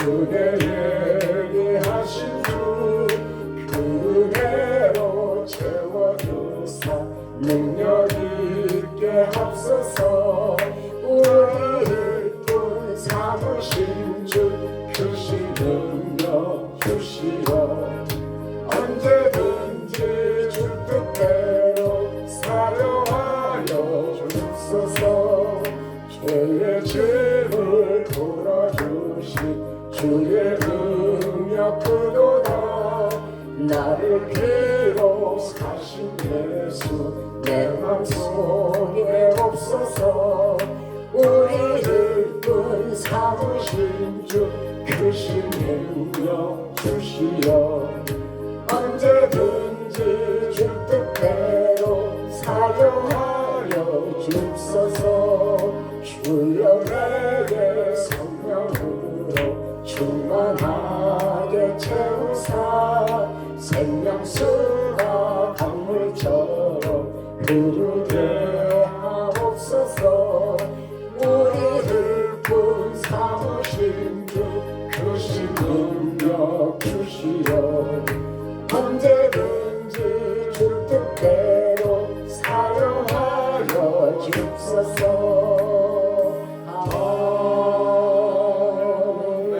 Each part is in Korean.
주의 예비하신 주 그대로 채워주사 능력 있게 합서서 우리 일꾼 삼으신 주 크신 능력 주시어 언제든지 주 뜻대로 사용하여 주소서. 죄의 짐을 풀어주신 주의 능력 크도다. 나를 비로 사신 예수 내 맘속에 없어서 우리 일꾼 삼으신 주 크신 능력 주시어 언제든지 주 뜻대로 사용하여 주소서. 주여 내게 성령으로 충만하게 채우사 생명수가 강물처럼 흐르게 하옵소서. 우리 일꾼 삼으신 주 크신 능력 주시어 언제든지 주 뜻대로 사용하여 주소서. 아멘.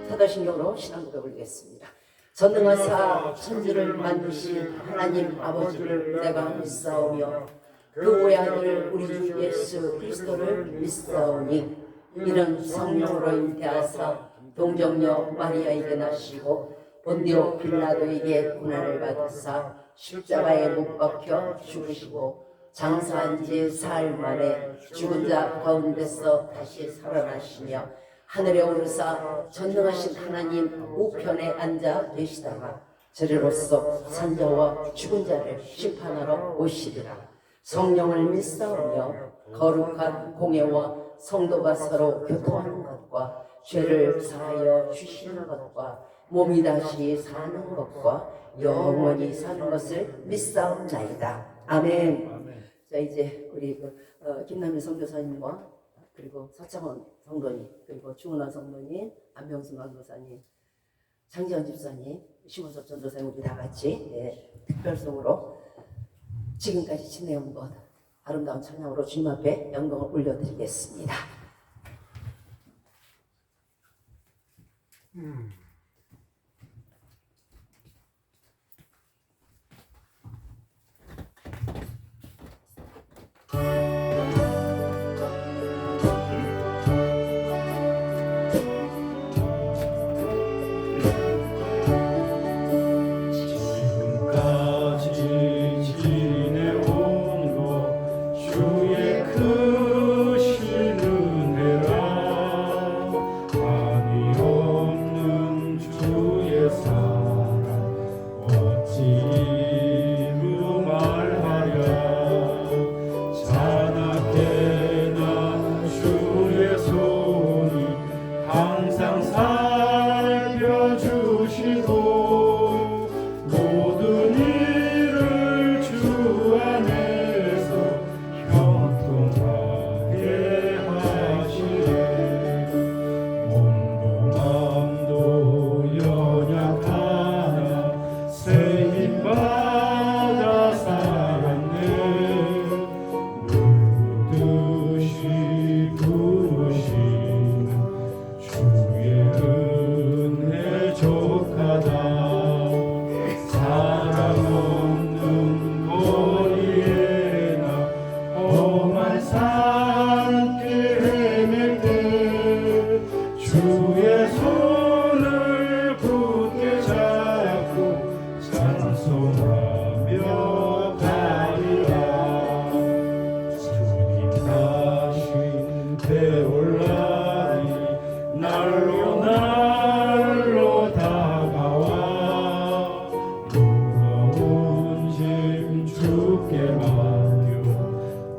사도신경으로 신앙고백 올리겠습니다. 전능하사 천지를 만드신 하나님 아버지를 내가 믿사오며 그 외아들 우리 주 예수 그리스도를 믿사오니 이는 성령으로 잉태하사 동정녀 마리아에게 나시고 본디오 빌라도에게 고난을 받으사 십자가에 못 박혀 죽으시고 장사한 지 사흘 만에 죽은 자 가운데서 다시 살아나시며 하늘에 오르사 전능하신 하나님 우편에 앉아 계시다가 저리로서 산자와 죽은 자를 심판하러 오시리라. 성령을 믿사오며 거룩한 공예와 성도가 서로 교통하는 것과 죄를 사하여 주시는 것과 몸이 다시 사는 것과 영원히 사는 것을 믿사옵나이다. 아멘. 자, 이제 우리 김남일 선교사님과 그리고 서창원 성도님 그리고 중은환 성도님 안병수 강도사님 장지현 집사님 심원섭 전도사님 우리 다 같이 특별성으로 지금까지 지내온 것 아름다운 찬양으로 주님 앞에 영광을 올려드리겠습니다.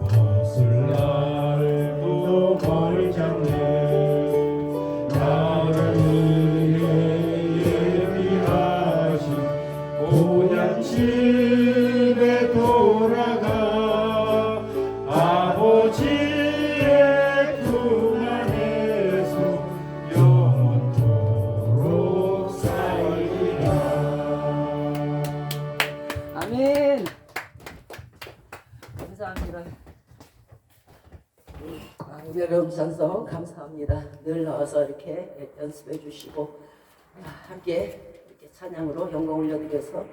벗을 날도 벌잡네 나를 주셔서 감사합니다. 늘 나와서 이렇게 연습해 주시고 함께 이렇게 찬양으로 영광 올려드려서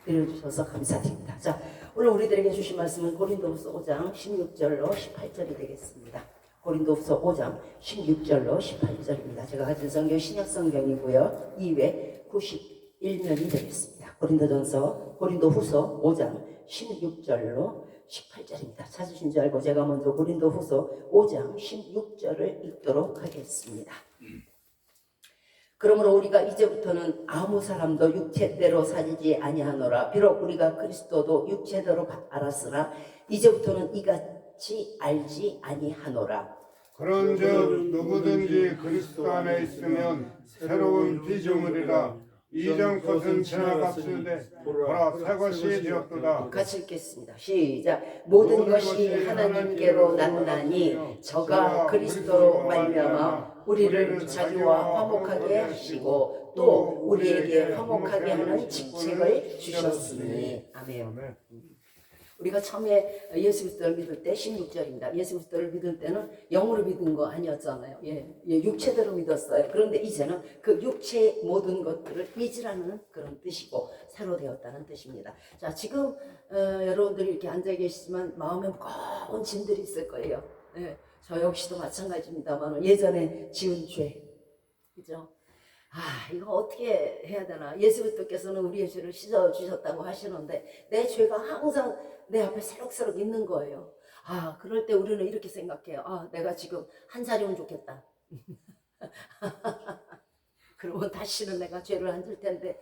드려주셔서 감사드립니다. 자, 오늘 우리들에게 주신 말씀은 고린도후서 5장 16절로 18절이 되겠습니다. 고린도후서 5장 16절로 18절입니다. 제가 가진 성경 신약성경이고요. 291면이 되겠습니다. 고린도후서 5장 16절로 18절입니다. 찾으신 줄 알고 제가 먼저 고린도후서 5장 16절을 읽도록 하겠습니다. 그러므로 우리가 이제부터는 아무 사람도 육체대로 살지 아니하노라. 비록 우리가 그리스도도 육체대로 알았으나 이제부터는 이같이 알지 아니하노라. 그런즉 누구든지 그리스도 안에 있으면 새로운 피조물이라. 이전 것은 지나갔으되 보라 새 것이 되었도다. 같이 읽겠습니다. 시작. 모든 것이 하나님께로 났나니 저가 그리스도로 말미암아 우리를 자기와 화목하게 하시고 또 우리에게 화목하게 하는 직책을 주셨으니. 아멘. 우리가 처음에 예수 그리스도를 믿을 때 16절입니다. 예수 그리스도를 믿을 때는 영으로 믿은 거 아니었잖아요. 육체대로 믿었어요. 그런데 이제는 그 육체의 모든 것들을 잊으라는 그런 뜻이고 새로 되었다는 뜻입니다. 자, 지금 여러분들이 이렇게 앉아 계시지만 마음에 무거운 짐들이 있을 거예요. 저 역시도 마찬가지입니다만 예전에 지은 죄, 그죠? 이거 어떻게 해야 되나? 예수 그리스도께서는 우리의 죄를 씻어 주셨다고 하시는데 내 죄가 항상 내 앞에 새록새록 있는 거예요. 그럴 때 우리는 이렇게 생각해요. 내가 지금 한 살이면 좋겠다. 그러면 다시는 내가 죄를 안 질 텐데,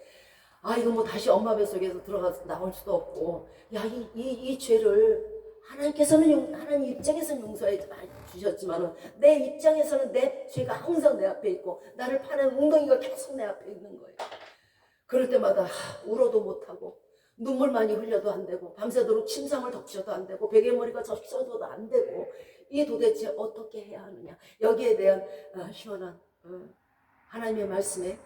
이거 뭐 다시 엄마 뱃속에서 들어가서 나올 수도 없고, 이 죄를 하나님 입장에서는 용서해 주셨지만은 내 입장에서는 내 죄가 항상 내 앞에 있고 나를 파는 웅덩이가 계속 내 앞에 있는 거예요. 그럴 때마다 울어도 못하고 눈물 많이 흘려도 안 되고 밤새도록 침상을 덮쳐도 안 되고 베개머리가 젖혀도 안 되고 이게 도대체 어떻게 해야 하느냐. 여기에 대한 시원한 하나님의 말씀을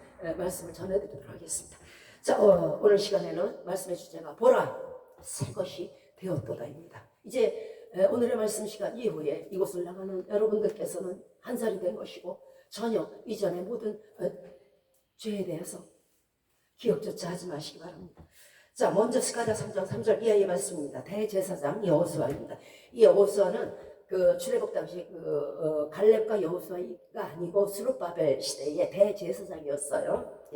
전해드리도록 하겠습니다. 자, 오늘 시간에는 말씀의 주제가 보라 새 것이 되었도다입니다. 이제 오늘의 말씀 시간 이후에 이곳을 나가는 여러분들께서는 한 살이 된 것이고 전혀 이전의 모든 죄에 대해서 기억조차 하지 마시기 바랍니다. 자, 먼저 스가랴 3장 3절 이하의 말씀입니다. 대제사장 여호수아입니다. 이 여호수아는 그 출애굽 당시 갈렙과 여호수아가 아니고 스룹바벨 시대의 대제사장이었어요.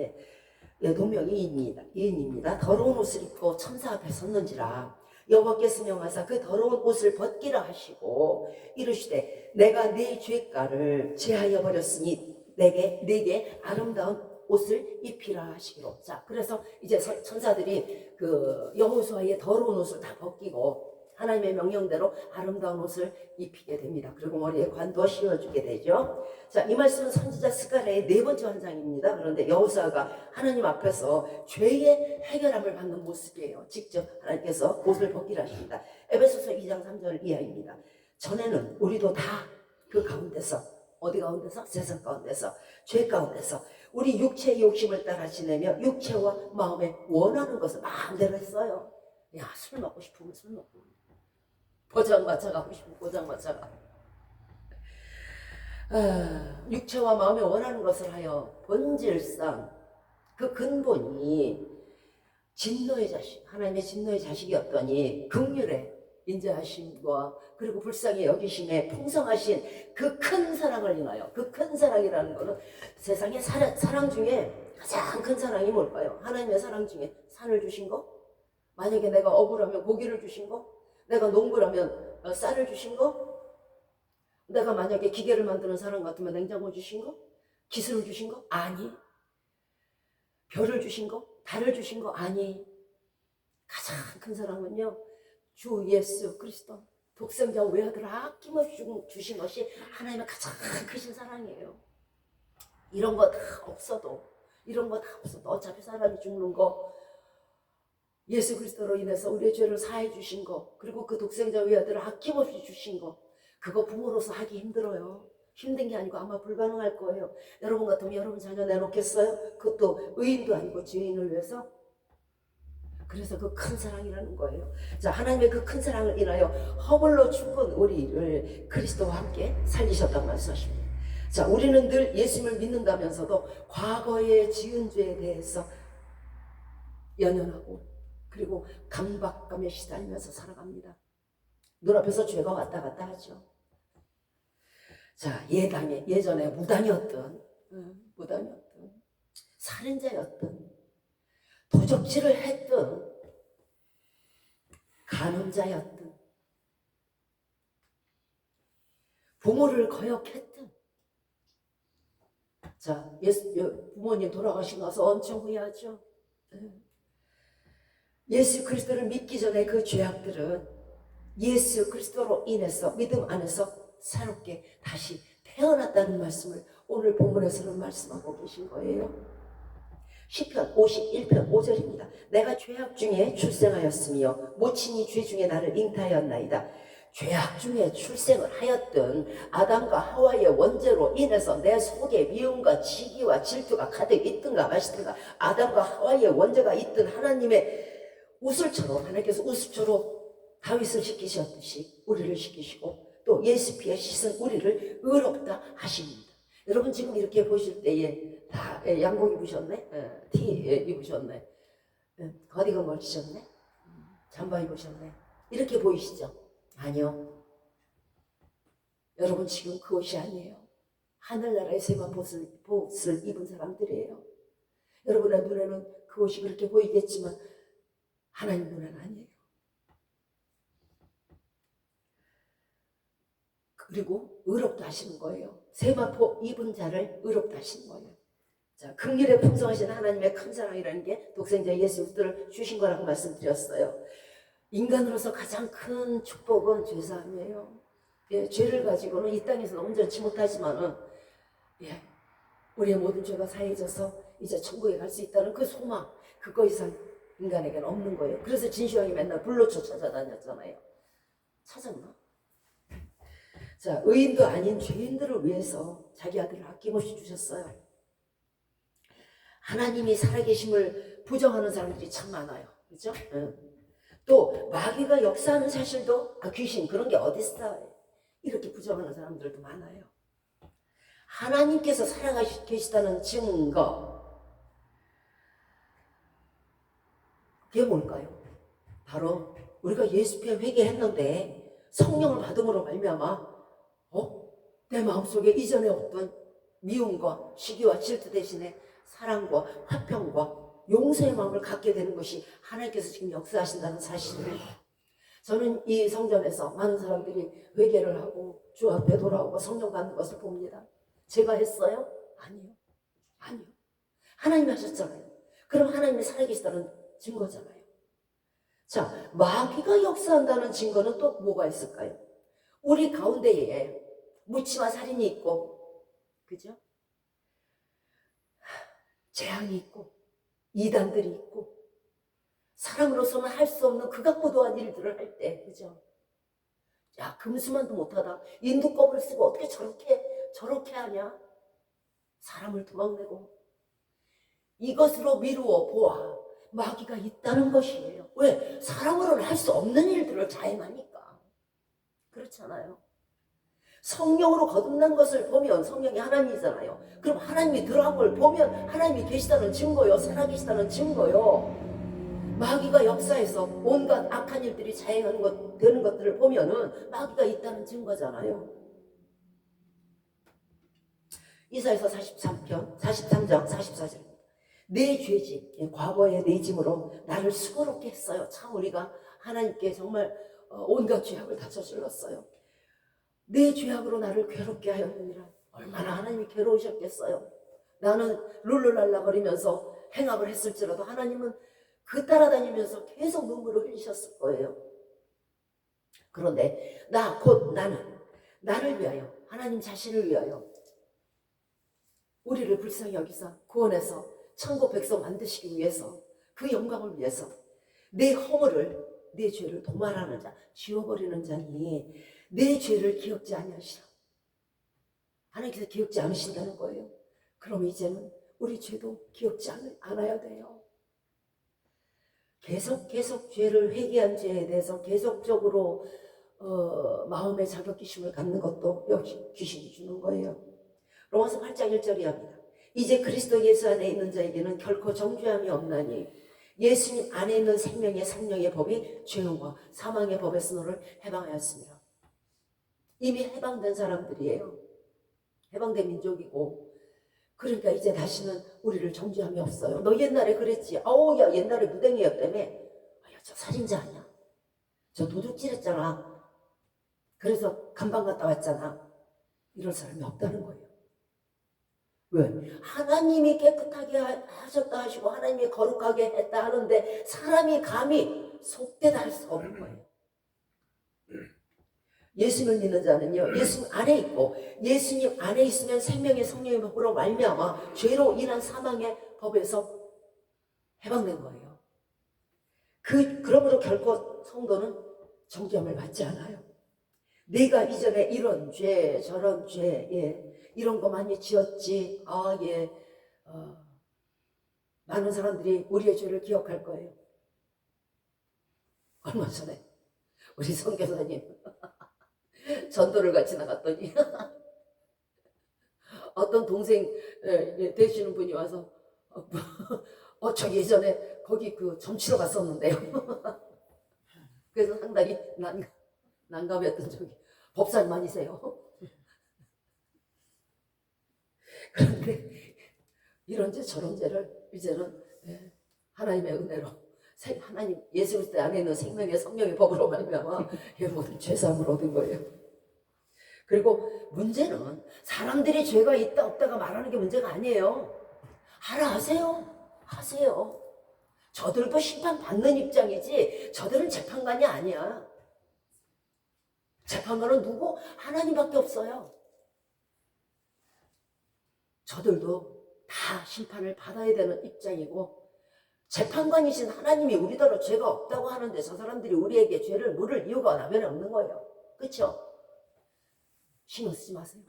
노명 이인입니다. 더러운 옷을 입고 천사 앞에 섰는지라 여호와께서 명하사 그 더러운 옷을 벗기라 하시고 이르시되 내가 네 죄가를 제하여 버렸으니 내게 아름다운 옷을 입히라 하시기로. 자, 그래서 이제 천사들이 그 여호수아의 더러운 옷을 다 벗기고 하나님의 명령대로 아름다운 옷을 입히게 됩니다. 그리고 머리에 관도 씌워주게 되죠. 자, 이 말씀은 선지자 스가랴의 4번째 환장입니다. 그런데 여호수아가 하나님 앞에서 죄의 해결함을 받는 모습이에요. 직접 하나님께서 옷을 벗기라 하십니다. 에베소서 2장 3절 이하입니다. 전에는 우리도 다 그 가운데서, 어디 가운데서? 세상 가운데서, 죄 가운데서 우리 육체의 욕심을 따라 지내며 육체와 마음에 원하는 것을 마음대로 했어요. 술 먹고 싶으면 술 먹고, 포장마차 가고 싶으면 포장마차 가. 육체와 마음에 원하는 것을 하여 본질상 그 근본이 진노의 자식, 하나님의 진노의 자식이었더니 긍휼의 인자하심과 그리고 불쌍히 여기심에 풍성하신 그 큰 사랑을 인하여, 그 큰 사랑이라는 것은 세상의 사랑 중에 가장 큰 사랑이 뭘까요? 하나님의 사랑 중에 산을 주신 거? 만약에 내가 억울하면 고기를 주신 거? 내가 농부라면 쌀을 주신 거? 내가 만약에 기계를 만드는 사람 같으면 냉장고 주신 거? 기술을 주신 거? 아니. 별을 주신 거? 달을 주신 거? 아니. 가장 큰 사랑은요, 주 예수 그리스도 독생자 외아들을 아낌없이 주신 것이 하나님의 가장 크신 사랑이에요. 이런 거 다 없어도 어차피 사람이 죽는 거, 예수 그리스도로 인해서 우리의 죄를 사해 주신 거, 그리고 그 독생자 외아들을 아낌없이 주신 거, 그거 부모로서 하기 힘들어요. 힘든 게 아니고 아마 불가능할 거예요. 여러분 같으면 여러분 자녀 내놓겠어요? 그것도 의인도 아니고 죄인을 위해서? 그래서 그 큰 사랑이라는 거예요. 자, 하나님의 그 큰 사랑을 인하여 허물로 죽은 우리를 그리스도와 함께 살리셨다고 말씀하십니다. 자, 우리는 늘 예수님을 믿는다면서도 과거에 지은 죄에 대해서 연연하고 그리고 강박감에 시달리면서 살아갑니다. 눈앞에서 죄가 왔다 갔다 하죠. 자, 예전에 무당이었던 살인자였던 도적질을 했던 간음자였던 부모를 거역했던 자, 부모님 돌아가시고 나서 엄청 후회하죠. 예수 그리스도를 믿기 전에 그 죄악들은 예수 그리스도로 인해서 믿음 안에서 새롭게 다시 태어났다는 말씀을 오늘 본문에서는 말씀하고 계신 거예요. 시편 51편 5절입니다. 내가 죄악 중에 출생하였으며 모친이 죄 중에 나를 잉태하였나이다. 죄악 중에 출생을 하였던 아담과 하와의 원죄로 인해서 내 속에 미움과 지기와 질투가 가득 있든가 마시든가 아담과 하와의 원죄가 있든 하나님의 우슬처럼 하나님께서 우슬처럼 다윗을 시키셨듯이 우리를 시키시고 또 예수 피에 씻은 우리를 의롭다 하십니다. 여러분 지금 이렇게 보실 때에 다 양복 입으셨네? 티 입으셨네? 거디건 걸치셨네? 잠바 입으셨네? 이렇게 보이시죠? 아니요. 여러분 지금 그 옷이 아니에요. 하늘나라의 세마 옷을 입은 사람들이에요. 여러분의 눈에는 그 옷이 그렇게 보이겠지만 하나님 눈에는 아니에요. 그리고 의롭다 하시는 거예요. 세마포 입은 자를 의롭다 하시는 거예요. 자, 긍휼에 풍성하신 하나님의 큰 사랑이라는 게 독생자 예수 그리스도를 주신 거라고 말씀드렸어요. 인간으로서 가장 큰 축복은 죄사함이에요. 예, 죄를 가지고는 이 땅에서 온전치 못하지만은 예, 우리의 모든 죄가 사해져서 이제 천국에 갈 수 있다는 그 소망, 그거 이상 인간에게는 없는 거예요. 그래서 진시황이 맨날 불로초 찾아다녔잖아요. 찾았나? 자, 의인도 아닌 죄인들을 위해서 자기 아들을 아낌없이 주셨어요. 하나님이 살아계심을 부정하는 사람들이 참 많아요. 그렇죠? 또 마귀가 역사하는 사실도 귀신 그런 게 어딨어 이렇게 부정하는 사람들도 많아요. 하나님께서 살아계시다는 증거 그게 뭘까요? 바로 우리가 예수 피에 회개했는데 성령을 받음으로 말미암아 내 마음속에 이전에 없던 미움과 시기와 질투 대신에 사랑과 화평과 용서의 마음을 갖게 되는 것이 하나님께서 지금 역사하신다는 사실이에요. 저는 이 성전에서 많은 사람들이 회개를 하고 주 앞에 돌아오고 성령 받는 것을 봅니다. 제가 했어요? 아니요. 아니요. 하나님이 하셨잖아요. 그럼 하나님이 살아계시다는 증거잖아요. 자, 마귀가 역사한다는 증거는 또 뭐가 있을까요? 우리 가운데에 무치와 살인이 있고, 그죠? 재앙이 있고, 이단들이 있고, 사람으로서는 할 수 없는 극악무도한 일들을 할 때, 그죠? 야, 금수만도 못하다. 인두껍을 쓰고 어떻게 저렇게 하냐? 사람을 도망내고. 이것으로 미루어 보아. 마귀가 있다는 것이에요. 왜? 사람으로는 할 수 없는 일들을 자행하니까. 그렇잖아요. 성령으로 거듭난 것을 보면 성령이 하나님이잖아요. 그럼 하나님이 들어간 걸 보면 하나님이 계시다는 증거요. 살아계시다는 증거요. 마귀가 역사에서 온갖 악한 일들이 자행하는 되는 것들을 보면은 마귀가 있다는 증거잖아요. 이사야서 43장 44절. 내 죄짐, 과거의 내 짐으로 나를 수고롭게 했어요. 참 우리가 하나님께 정말 온갖 죄악을 다 저질렀어요. 내 죄악으로 나를 괴롭게 하였느니라. 얼마나 하나님이 괴로우셨겠어요. 나는 룰루랄라 거리면서 행악을 했을지라도 하나님은 그 따라다니면서 계속 눈물을 흘리셨을 거예요. 그런데 나를 위하여, 하나님 자신을 위하여 우리를 불쌍히 여기사 구원해서 천국 백성 만드시기 위해서 그 영광을 위해서 내 허물을 내 죄를 도말하는 자 지워버리는 자니 내 죄를 기억지 아니하시라. 하나님께서 기억지 않으신다는 거예요. 그럼 이제는 우리 죄도 기억지 않아야 돼요. 계속 죄를 회개한 죄에 대해서 계속적으로 마음의 자격지심을 갖는 것도 역시 귀신이 주는 거예요. 로마서 8장 1절이 합니다. 이제 그리스도 예수 안에 있는 자에게는 결코 정죄함이 없나니 예수님 안에 있는 생명의 성령의 법이 죄와 사망의 법에서 너를 해방하였습니다. 이미 해방된 사람들이에요. 해방된 민족이고, 그러니까 이제 다시는 우리를 정죄함이 없어요. 너 옛날에 그랬지. 아우, 야, 옛날에 무댕이였다며. 야, 저 살인자 아니야. 저 도둑질했잖아. 그래서 감방 갔다 왔잖아. 이럴 사람이 없다는 거예요. 왜? 하나님이 깨끗하게 하셨다 하시고 하나님이 거룩하게 했다 하는데 사람이 감히 속되다 할 수가 없는 거예요. 예수님을 믿는 자는요, 예수님 안에 있고 예수님 안에 있으면 생명의 성령의 법으로 말미암아 죄로 인한 사망의 법에서 해방된 거예요. 그러므로 결코 성도는 정죄함을 받지 않아요. 내가 이전에 이런 죄 저런 죄, 이런 거 많이 지었지. 많은 사람들이 우리의 죄를 기억할 거예요. 얼마 전에 우리 선교사님 전도를 같이 나갔더니 어떤 동생 되시는 분이 와서 저 예전에 거기 그 점치러 갔었는데요. 그래서 상당히 난감했던 적이. 법사님아니세요? 그런데 이런 죄 저런 죄를 이제는 하나님의 은혜로 하나님 예수 그리스도 안에 있는 생명의 성령의 법으로 말미암아 모든 죄사함을 얻은 거예요. 그리고 문제는 사람들이 죄가 있다 없다가 말하는 게 문제가 아니에요. 하라 하세요. 저들도 심판받는 입장이지 저들은 재판관이 아니야. 재판관은 누구? 하나님밖에 없어요. 저들도 다 심판을 받아야 되는 입장이고, 재판관이신 하나님이 우리더러 죄가 없다고 하는데 저 사람들이 우리에게 죄를 물을 이유가 나변에 없는 거예요. 그렇죠? 신경 쓰지 마세요.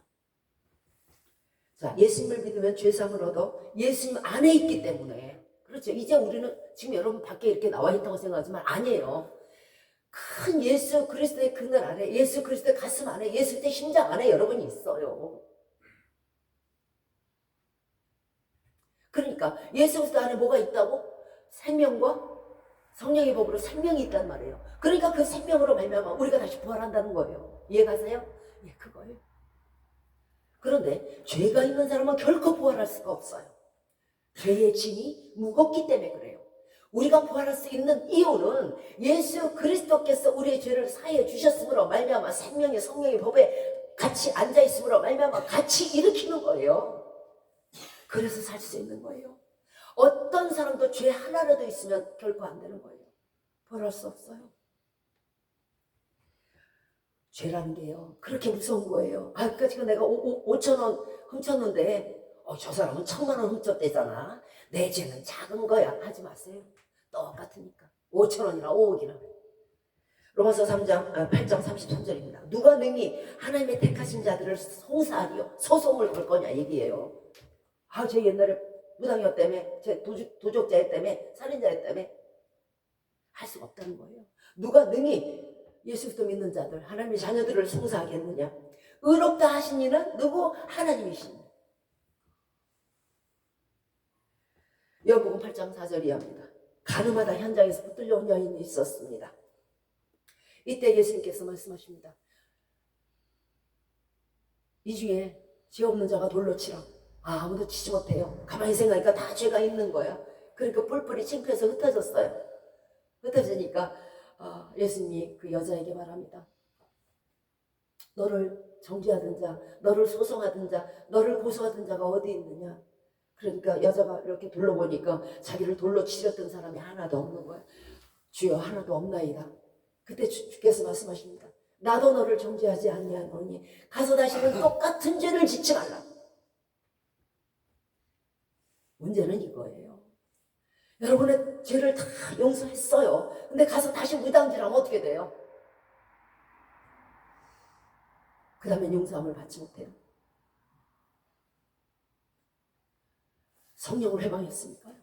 자, 예수님을 믿으면 죄사함을 얻어 예수님 안에 있기 때문에. 그렇죠. 이제 우리는 지금 여러분 밖에 이렇게 나와 있다고 생각하지만 아니에요. 큰 예수 그리스도의 그늘 안에, 예수 그리스도의 가슴 안에, 예수 그리스도의 심장 안에 여러분이 있어요. 그러니까 예수 그리스도 안에 뭐가 있다고? 생명과 성령의 법으로 생명이 있단 말이에요. 그러니까 그 생명으로 말미암아 우리가 다시 부활한다는 거예요. 이해가세요? 예, 그거예요. 그런데 죄가 있는 사람은 결코 부활할 수가 없어요. 죄의 짐이 무겁기 때문에 그래요. 우리가 부활할 수 있는 이유는 예수 그리스도께서 우리의 죄를 사해 주셨으므로 말미암아 생명의 성령의 법에 같이 앉아 있으므로 말미암아 같이 일으키는 거예요. 그래서 살 수 있는 거예요. 어떤 사람도 죄 하나라도 있으면 결코 안 되는 거예요. 부활할 수 없어요. 죄라는 게요, 그렇게 무서운 거예요. 그러니까 지금 내가 5,000원 훔쳤는데 저 사람은 1,000,000원 훔쳤대잖아. 내 죄는 작은 거야. 하지 마세요. 똑같으니까. 5,000원이나 5억이나. 로마서 8장 33절입니다. 누가 능히 하나님의 택하신 자들을 송사하리요? 소송을 걸 거냐 얘기예요. 제 옛날에 무당이었다며, 제 도적자였다며, 살인자였다며. 할 수가 없다는 거예요. 누가 능히 예수 그리스도 믿는 자들, 하나님의 자녀들을 송사하겠느냐? 의롭다 하신 이는 누구? 하나님이신. 요한복음 8장 4절이 합니다. 가늠하다 현장에서 붙들려온 여인이 있었습니다. 이때 예수님께서 말씀하십니다. 이 중에 죄 없는 자가 돌로 치라. 아무도 치지 못해요. 가만히 생각하니까 다 죄가 있는 거야. 그러니까 뿔뿔이 창피해서 흩어졌어요. 흩어지니까 예수님이 그 여자에게 말합니다. 너를 정죄하던 자, 너를 소송하던 자, 너를 고소하던 자가 어디 있느냐? 그러니까 여자가 이렇게 둘러보니까 자기를 돌로 치렸던 사람이 하나도 없는 거야. 주여 하나도 없나이다. 그때 주께서 말씀하십니다. 나도 너를 정죄하지 아니하노니 가서 다시는 똑같은 죄를 짓지 말라. 문제는 이거예요. 여러분의 죄를 다 용서했어요. 근데 가서 다시 무당질하면 어떻게 돼요? 그 다음엔 용서함을 받지 못해요. 성령을 해방했으니까요.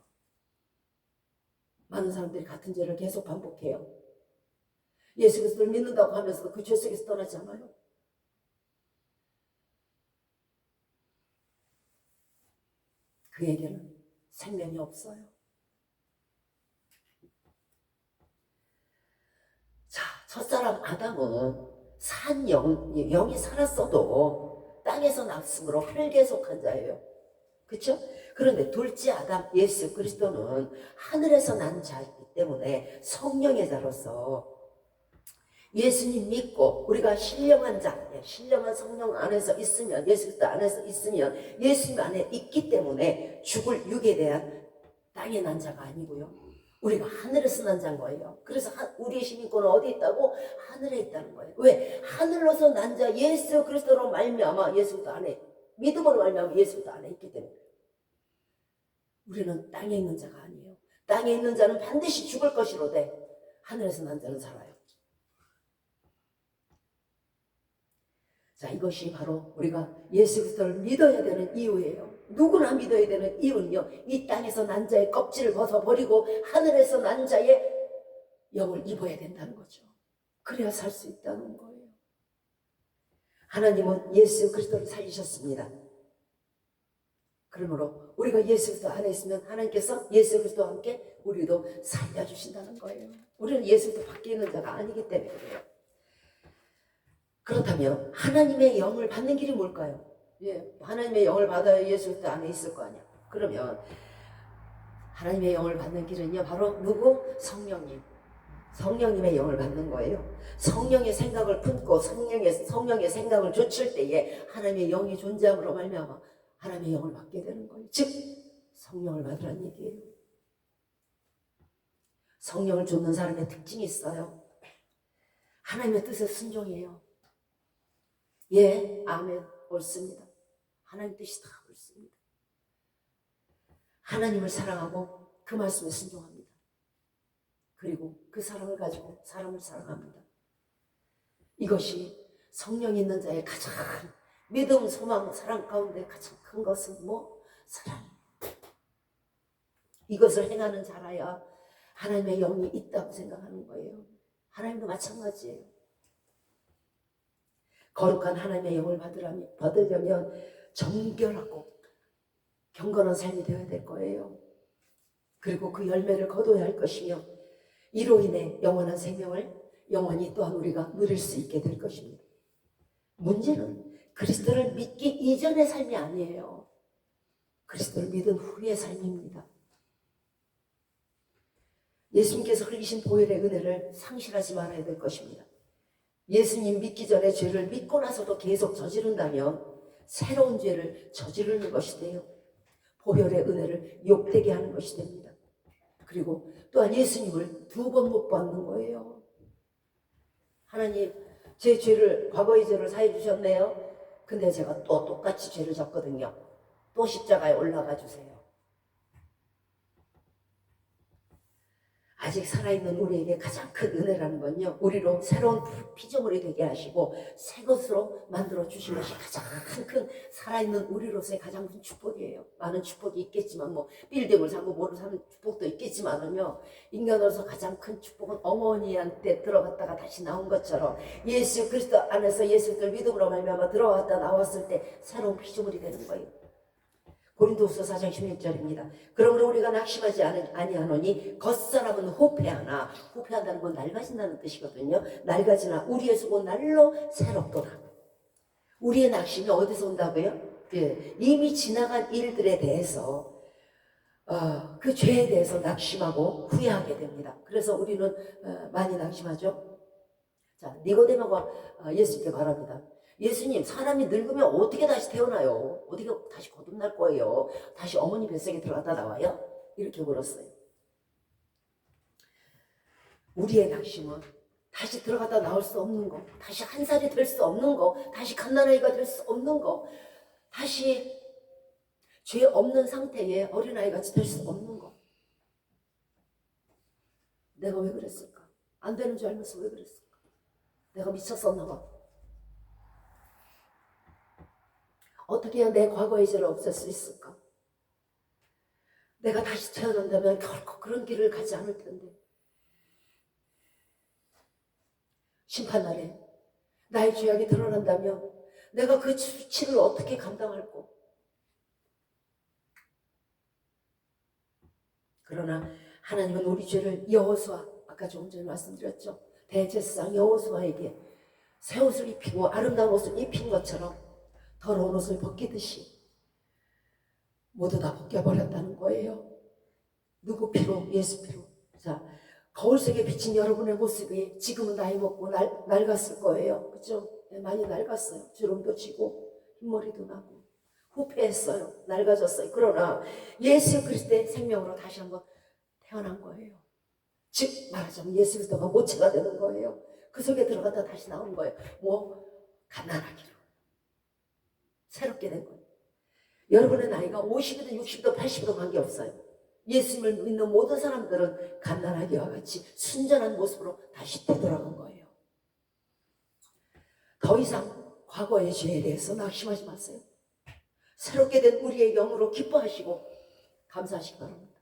많은 사람들이 같은 죄를 계속 반복해요. 예수 그리스도를 믿는다고 하면서도 그 죄 속에서 떠나지 않아요. 그에게는 생명이 없어요. 자, 첫사람 아담은 산 영이 살았어도 땅에서 났으므로 흙에 속한 자예요. 그렇죠? 그런데 둘째 아담 예수 그리스도는 하늘에서 난 자이기 때문에 성령의 자로서 예수님 믿고 우리가 신령한 자, 신령한 성령 안에서 있으면, 예수 그리스도 안에서 있으면 예수님 안에 있기 때문에 죽을 육에 대한 땅에 난 자가 아니고요. 우리가 하늘에서 난 자인 거예요. 그래서 우리의 시민권은 어디 있다고? 하늘에 있다는 거예요. 왜? 하늘로서 난 자 예수 그리스도로 말미암아 예수 그리스도 안에, 믿음으로 말미암아 예수 그리스도 안에 있기 때문에 우리는 땅에 있는 자가 아니에요. 땅에 있는 자는 반드시 죽을 것이로되 하늘에서 난 자는 살아요. 자, 이것이 바로 우리가 예수 그리스도를 믿어야 되는 이유예요. 누구나 믿어야 되는 이유는요, 이 땅에서 난 자의 껍질을 벗어버리고 하늘에서 난 자의 영을 입어야 된다는 거죠. 그래야 살 수 있다는 거예요. 하나님은 예수 그리스도를 살리셨습니다. 그러므로 우리가 예수 그리스도 안에 있으면 하나님께서 예수 그리스도와 함께 우리도 살려주신다는 거예요. 우리는 예수 그리스도 밖에 있는 자가 아니기 때문에 그래요. 그렇다면 하나님의 영을 받는 길이 뭘까요? 하나님의 영을 받아야 예수 그리스도 안에 있을 거 아니야. 그러면 하나님의 영을 받는 길은요, 바로 누구? 성령님. 성령님의 영을 받는 거예요. 성령의 생각을 품고 성령의 생각을 좇을 때에 하나님의 영이 존재함으로 말미암아 하나님의 영을 받게 되는 거예요. 즉 성령을 받으라는 얘기예요. 성령을 좇는 사람의 특징이 있어요. 하나님의 뜻에 순종해요. 예, 아멘, 옳습니다. 하나님 뜻이 다 옳습니다. 하나님을 사랑하고 그 말씀에 순종합니다. 그리고 그 사랑을 가지고 사람을 사랑합니다. 이것이 성령 있는 자의 가장 믿음, 소망, 사랑 가운데 가장 큰 것은 사랑. 이것을 행하는 자라야 하나님의 영이 있다고 생각하는 거예요. 하나님도 마찬가지예요. 거룩한 하나님의 영을 받으려면 정결하고 경건한 삶이 되어야 될 거예요. 그리고 그 열매를 거둬야 할 것이며 이로 인해 영원한 생명을 영원히 또한 우리가 누릴 수 있게 될 것입니다. 문제는 그리스도를 믿기 이전의 삶이 아니에요. 그리스도를 믿은 후의 삶입니다. 예수님께서 흘리신 보혈의 은혜를 상실하지 말아야 될 것입니다. 예수님 믿기 전에 죄를 믿고 나서도 계속 저지른다면 새로운 죄를 저지르는 것이 돼요. 보혈의 은혜를 욕되게 하는 것이 됩니다. 그리고 또한 예수님을 2번 못 받는 거예요. 하나님, 제 죄를, 과거의 죄를 사해 주셨네요. 근데 제가 또 똑같이 죄를 졌거든요. 또 십자가에 올라가 주세요. 아직 살아있는 우리에게 가장 큰 은혜라는 건요, 우리로 새로운 피조물이 되게 하시고 새 것으로 만들어 주신 것이 가장 큰 살아있는 우리로서의 가장 큰 축복이에요. 많은 축복이 있겠지만 빌딩을 사고 뭐를 사는 축복도 있겠지만은요, 인간으로서 가장 큰 축복은 어머니한테 들어갔다가 다시 나온 것처럼 예수 그리스도 안에서 예수 그리스도를 믿음으로 말미암아 들어갔다 나왔을 때 새로운 피조물이 되는 거예요. 고린도후서 4장 16절입니다. 그러므로 우리가 낙심하지 아니하노니 겉사람은 후패하나, 후패한다는 건 낡아진다는 뜻이거든요. 낡아지나 우리의 곧 날로 새롭도다. 우리의 낙심이 어디서 온다고요? 이미 지나간 일들에 대해서 그 죄에 대해서 낙심하고 후회하게 됩니다. 그래서 우리는 많이 낙심하죠. 자, 니고데모가 예수님께 말합니다. 예수님, 사람이 늙으면 어떻게 다시 태어나요? 어떻게 다시 거듭날 거예요? 다시 어머니 뱃속에 들어갔다 나와요? 이렇게 물었어요. 우리의 낙심은 다시 들어갔다 나올 수 없는 거, 다시 한 살이 될 수 없는 거, 다시 갓난아이가 될 수 없는 거, 다시 죄 없는 상태의 어린아이같이 될 수 없는 거. 내가 왜 그랬을까? 안 되는 줄 알면서 왜 그랬을까? 내가 미쳤었나 봐. 어떻게 해야 내 과거의 죄를 없앨 수 있을까? 내가 다시 태어난다면 결코 그런 길을 가지 않을 텐데 심판날에 나의 죄악이 드러난다면 내가 그 수치를 어떻게 감당할꼬? 그러나 하나님은 우리 죄를 여호수아, 아까 조금 전에 말씀드렸죠. 대제사장 여호수아에게 새 옷을 입히고 아름다운 옷을 입힌 것처럼 더러운 옷을 벗기듯이 모두 다 벗겨버렸다는 거예요. 누구 피로? 예수 피로. 자, 거울 속에 비친 여러분의 모습이 지금은 나이 먹고 낡았을 거예요. 그죠? 네, 많이 낡았어요. 주름도 지고 흰머리도 나고 후패했어요. 낡아졌어요. 그러나 예수 그리스도의 생명으로 다시 한번 태어난 거예요. 즉 말하자면 예수 그리스도가 모체가 되는 거예요. 그 속에 들어갔다 다시 나온 거예요. 뭐 가난하기로 새롭게 된 거예요. 여러분의 나이가 50이든 60이든 80이든 관계없어요. 예수님을 믿는 모든 사람들은 갓난아기와 같이 순전한 모습으로 다시 되돌아간 거예요. 더 이상 과거의 죄에 대해서 낙심하지 마세요. 새롭게 된 우리의 영으로 기뻐하시고 감사하시기 바랍니다.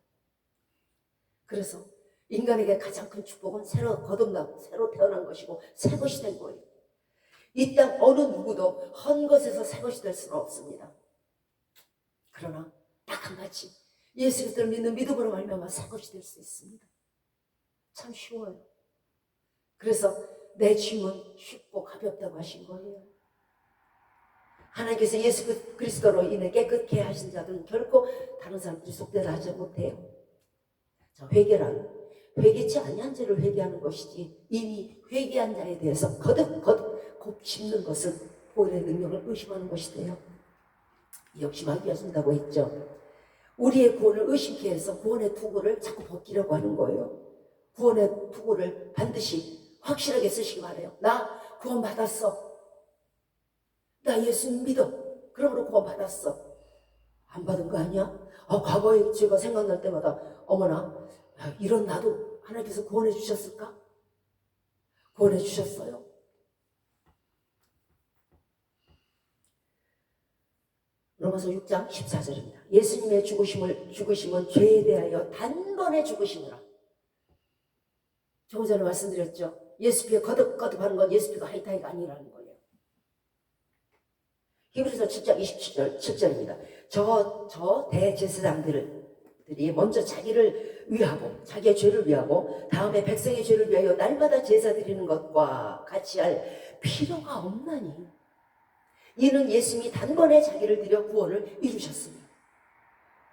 그래서 인간에게 가장 큰 축복은 새로 거듭나고 새로 태어난 것이고 새 것이 된 거예요. 이 땅 어느 누구도 헌 것에서 새 것이 될 수는 없습니다. 그러나 딱 한 가지 예수 그리스도를 믿는 믿음으로 말미암아 새 것이 될 수 있습니다. 참 쉬워요. 그래서 내 짐은 쉽고 가볍다고 하신 거예요. 하나님께서 예수 그리스도로 인해 깨끗게 하신 자들은 결코 다른 사람들이 속되다 하지 못해요. 자, 회개란 회개치 아니한 죄를 회개하는 것이지 이미 회개한 자에 대해서 거듭 곱씹는 것은 보혈의 능력을 의심하는 것이 돼요. 역시 마귀가 준다고 했죠. 우리의 구원을 의심케 해서 구원의 투구를 자꾸 벗기려고 하는 거예요. 구원의 투구를 반드시 확실하게 쓰시기 바라요. 나 구원 받았어. 나 예수님 믿어. 그러므로 구원 받았어. 안 받은 거 아니야? 과거의 죄가 생각날 때마다 어머나 이런 나도 하나님께서 구원해 주셨을까? 구원해 주셨어요. 로마서 6장 14절입니다. 예수님의 죽으심은 죄에 대하여 단번에 죽으심이라. 조금 전에 말씀드렸죠. 예수 피에 거듭하는 건 예수 피가 하이타이가 아니라는 거예요. 히브리서 7장 27절입니다. 저 대제사장들이 먼저 자기를 위하고 자기의 죄를 위하고 다음에 백성의 죄를 위하여 날마다 제사 드리는 것과 같이 할 필요가 없나니 이는 예수님이 단번에 자기를 드려 구원을 이루셨습니다.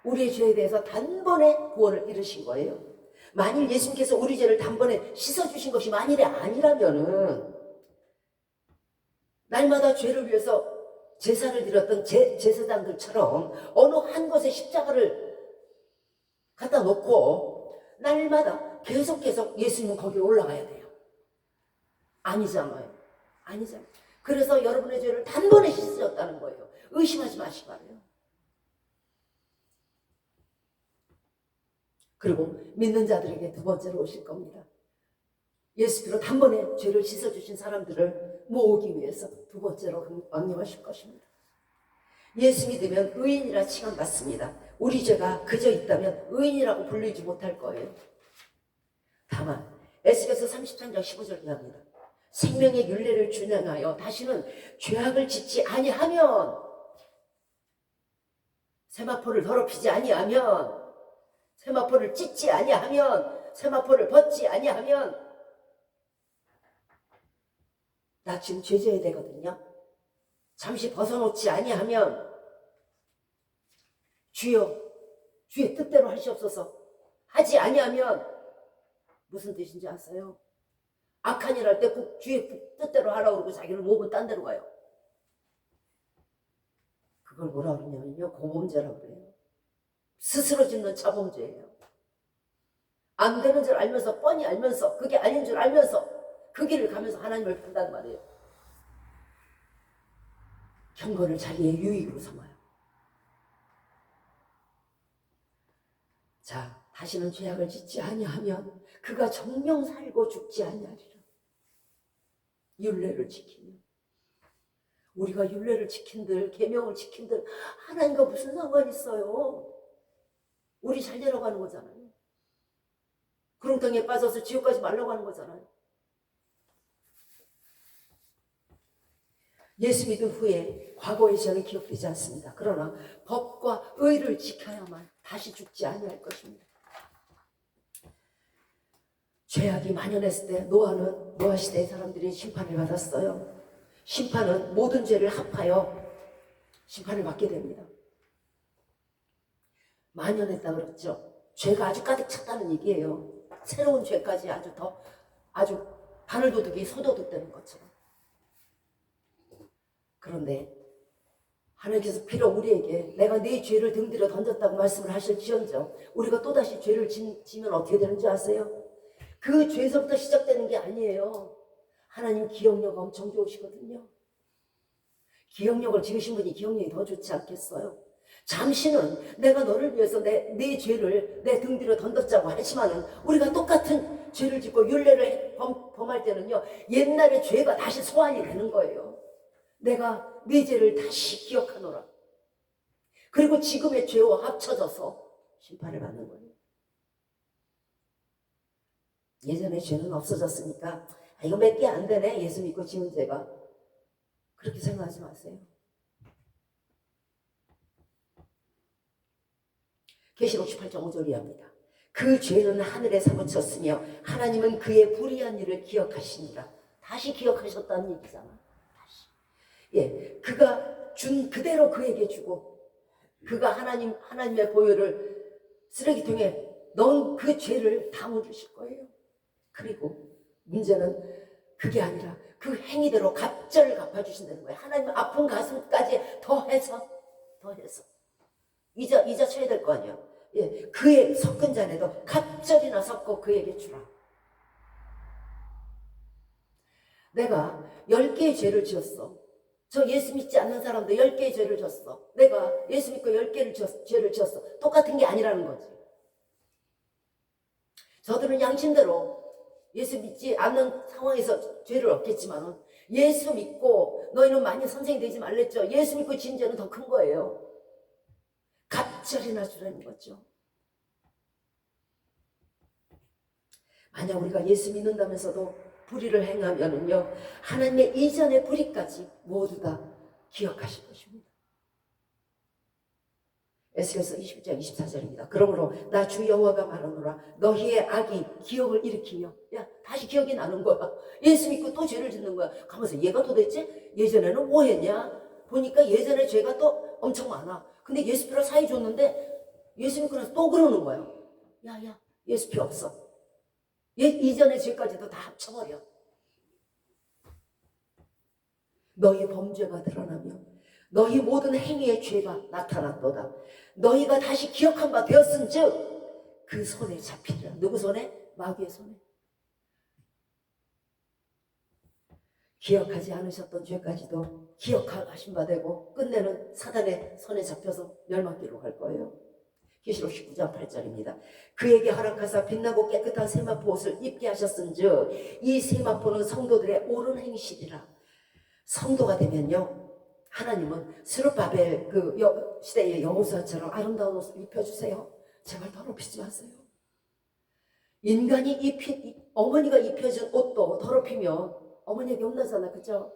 우리의 죄에 대해서 단번에 구원을 이루신 거예요. 만일 예수님께서 우리 죄를 단번에 씻어주신 것이 만일이 아니라면은 날마다 죄를 위해서 제사를 드렸던 제사장들처럼 어느 한 곳에 십자가를 갖다 놓고 날마다 계속 예수님은 거기에 올라가야 돼요. 아니잖아요. 아니잖아요. 그래서 여러분의 죄를 단번에 씻으셨다는 거예요. 의심하지 마시기 바라요. 그리고 믿는 자들에게 두 번째로 오실 겁니다. 예수께로 단번에 죄를 씻어주신 사람들을 모으기 위해서 두 번째로 왕림하실 것입니다. 예수 믿으면 의인이라 칭함받습니다. 우리 죄가 그저 있다면 의인이라고 불리지 못할 거예요. 다만 에스겔서 33장 15절을 합니다. 생명의 율례를 준행하여 다시는 죄악을 짓지 아니하면 세마포를 더럽히지 아니하면 세마포를 찢지 아니하면 세마포를 벗지 아니하면 나 지금 죄져야 되거든요. 잠시 벗어놓지 아니하면 주여 주의 뜻대로 하시옵소서 하지 아니하면 무슨 뜻인지 아세요? 악한 일 할 때 꼭 주의 뜻대로 하라고 그러고 자기를 몸은 딴 데로 가요. 그걸 뭐라 그러냐면요. 고범죄라고 그래요. 스스로 짓는 자범죄예요. 안 되는 줄 알면서 뻔히 알면서 그게 아닌 줄 알면서 그 길을 가면서 하나님을 판단 말이에요. 경건을 자기의 유익으로 삼아요. 자, 다시는 죄악을 짓지 아니하면 그가 정령 살고 죽지 아니하리라. 율례를 지키면 우리가 율례를 지킨들 계명을 지킨들 하나님과 무슨 상관이 있어요? 우리 잘 되라고 하는 거잖아요. 구렁텅이에 빠져서 지옥 가지 말라고 하는 거잖아요. 예수 믿은 후에 과거의 죄는 기억되지 않습니다. 그러나 법과 의를 지켜야만 다시 죽지 아니할 것입니다. 죄악이 만연했을 때 노아 시대의 사람들이 심판을 받았어요. 심판은 모든 죄를 합하여 심판을 받게 됩니다. 만연했다 그랬죠. 죄가 아주 가득 찼다는 얘기예요. 새로운 죄까지 아주 바늘도둑이 소도둑되는 것처럼. 그런데 하나님께서 비록 우리에게 내가 네 죄를 등뒤로 던졌다고 말씀을 하실지언정 우리가 또다시 죄를 지면 어떻게 되는지 아세요? 그 죄에서부터 시작되는 게 아니에요. 하나님 기억력 엄청 좋으시거든요. 기억력을 지으신 분이 기억력이 더 좋지 않겠어요? 잠시는 내가 너를 위해서 내 죄를 내 등 뒤로 던졌자고 하지만은 우리가 똑같은 죄를 짓고 율례를 범할 때는요, 옛날의 죄가 다시 소환이 되는 거예요. 내가 네 죄를 다시 기억하노라. 그리고 지금의 죄와 합쳐져서 심판을 받는 거예요. 예전에 죄는 없어졌으니까 이거 몇 개 안 되네, 예수 믿고 지은 죄가. 그렇게 생각하지 마세요. 계시록 18장 5절 이하입니다. 그 죄는 하늘에 사무쳤으며 하나님은 그의 불의한 일을 기억하시니라. 다시 기억하셨다는 얘기잖아. 다시. 예, 그가 준 그대로 그에게 주고 그가 하나님의 보혈을 쓰레기통에 넣은 그 죄를 담아주실 거예요. 그리고 문제는 그게 아니라 그 행위대로 갑절을 갚아주신다는 거예요. 하나님 아픈 가슴까지 더해서 이자 쳐야 될 거 아니에요. 예, 그의 섞은 잔에도 갑절이나 섞어 그에게 주라. 내가 10개의 죄를 지었어. 저 예수 믿지 않는 사람도 10개의 죄를 졌어. 내가 예수 믿고 10개를 죄를 지었어. 똑같은 게 아니라는 거지. 저들은 양심대로 예수 믿지 않는 상황에서 죄를 얻겠지만 예수 믿고 너희는 많이 선생이 되지 말랬죠. 예수 믿고 지은 죄는 더 큰 거예요. 갑절이나 주라는 거죠. 만약 우리가 예수 믿는다면서도 불의를 행하면은요, 하나님의 이전의 불의까지 모두 다 기억하실 것입니다. 에스겔서 21장 24절입니다. 그러므로 나 주 여호와가 말하노라. 너희의 악이 기억을 일으키며, 야, 다시 기억이 나는 거야. 예수 믿고 또 죄를 짓는 거야. 가면서 얘가 도대체 예전에는 뭐 했냐? 보니까 예전에 죄가 또 엄청 많아. 근데 예수 피로 사이 줬는데 예수 믿고 나서 또 그러는 거야. 야, 예수 피 없어. 이전의 죄까지도 다 합쳐버려. 너희 범죄가 드러나며 너희 모든 행위의 죄가 나타났도다. 너희가 다시 기억한 바 되었은즉 그 손에 잡히리라. 누구 손에? 마귀의 손에. 기억하지 않으셨던 죄까지도 기억하신 바 되고 끝내는 사단의 손에 잡혀서 멸망기로 갈 거예요. 계시록 19장 8절입니다. 그에게 허락하사 빛나고 깨끗한 세마포 옷을 입게 하셨은즉 이 세마포는 성도들의 옳은 행실이라. 성도가 되면요, 하나님은 스룹바벨 그 시대의 여호수아처럼 아름다운 옷을 입혀주세요. 제발 더럽히지 마세요. 인간이 어머니가 입혀준 옷도 더럽히면 어머니에게 혼나잖아, 그죠?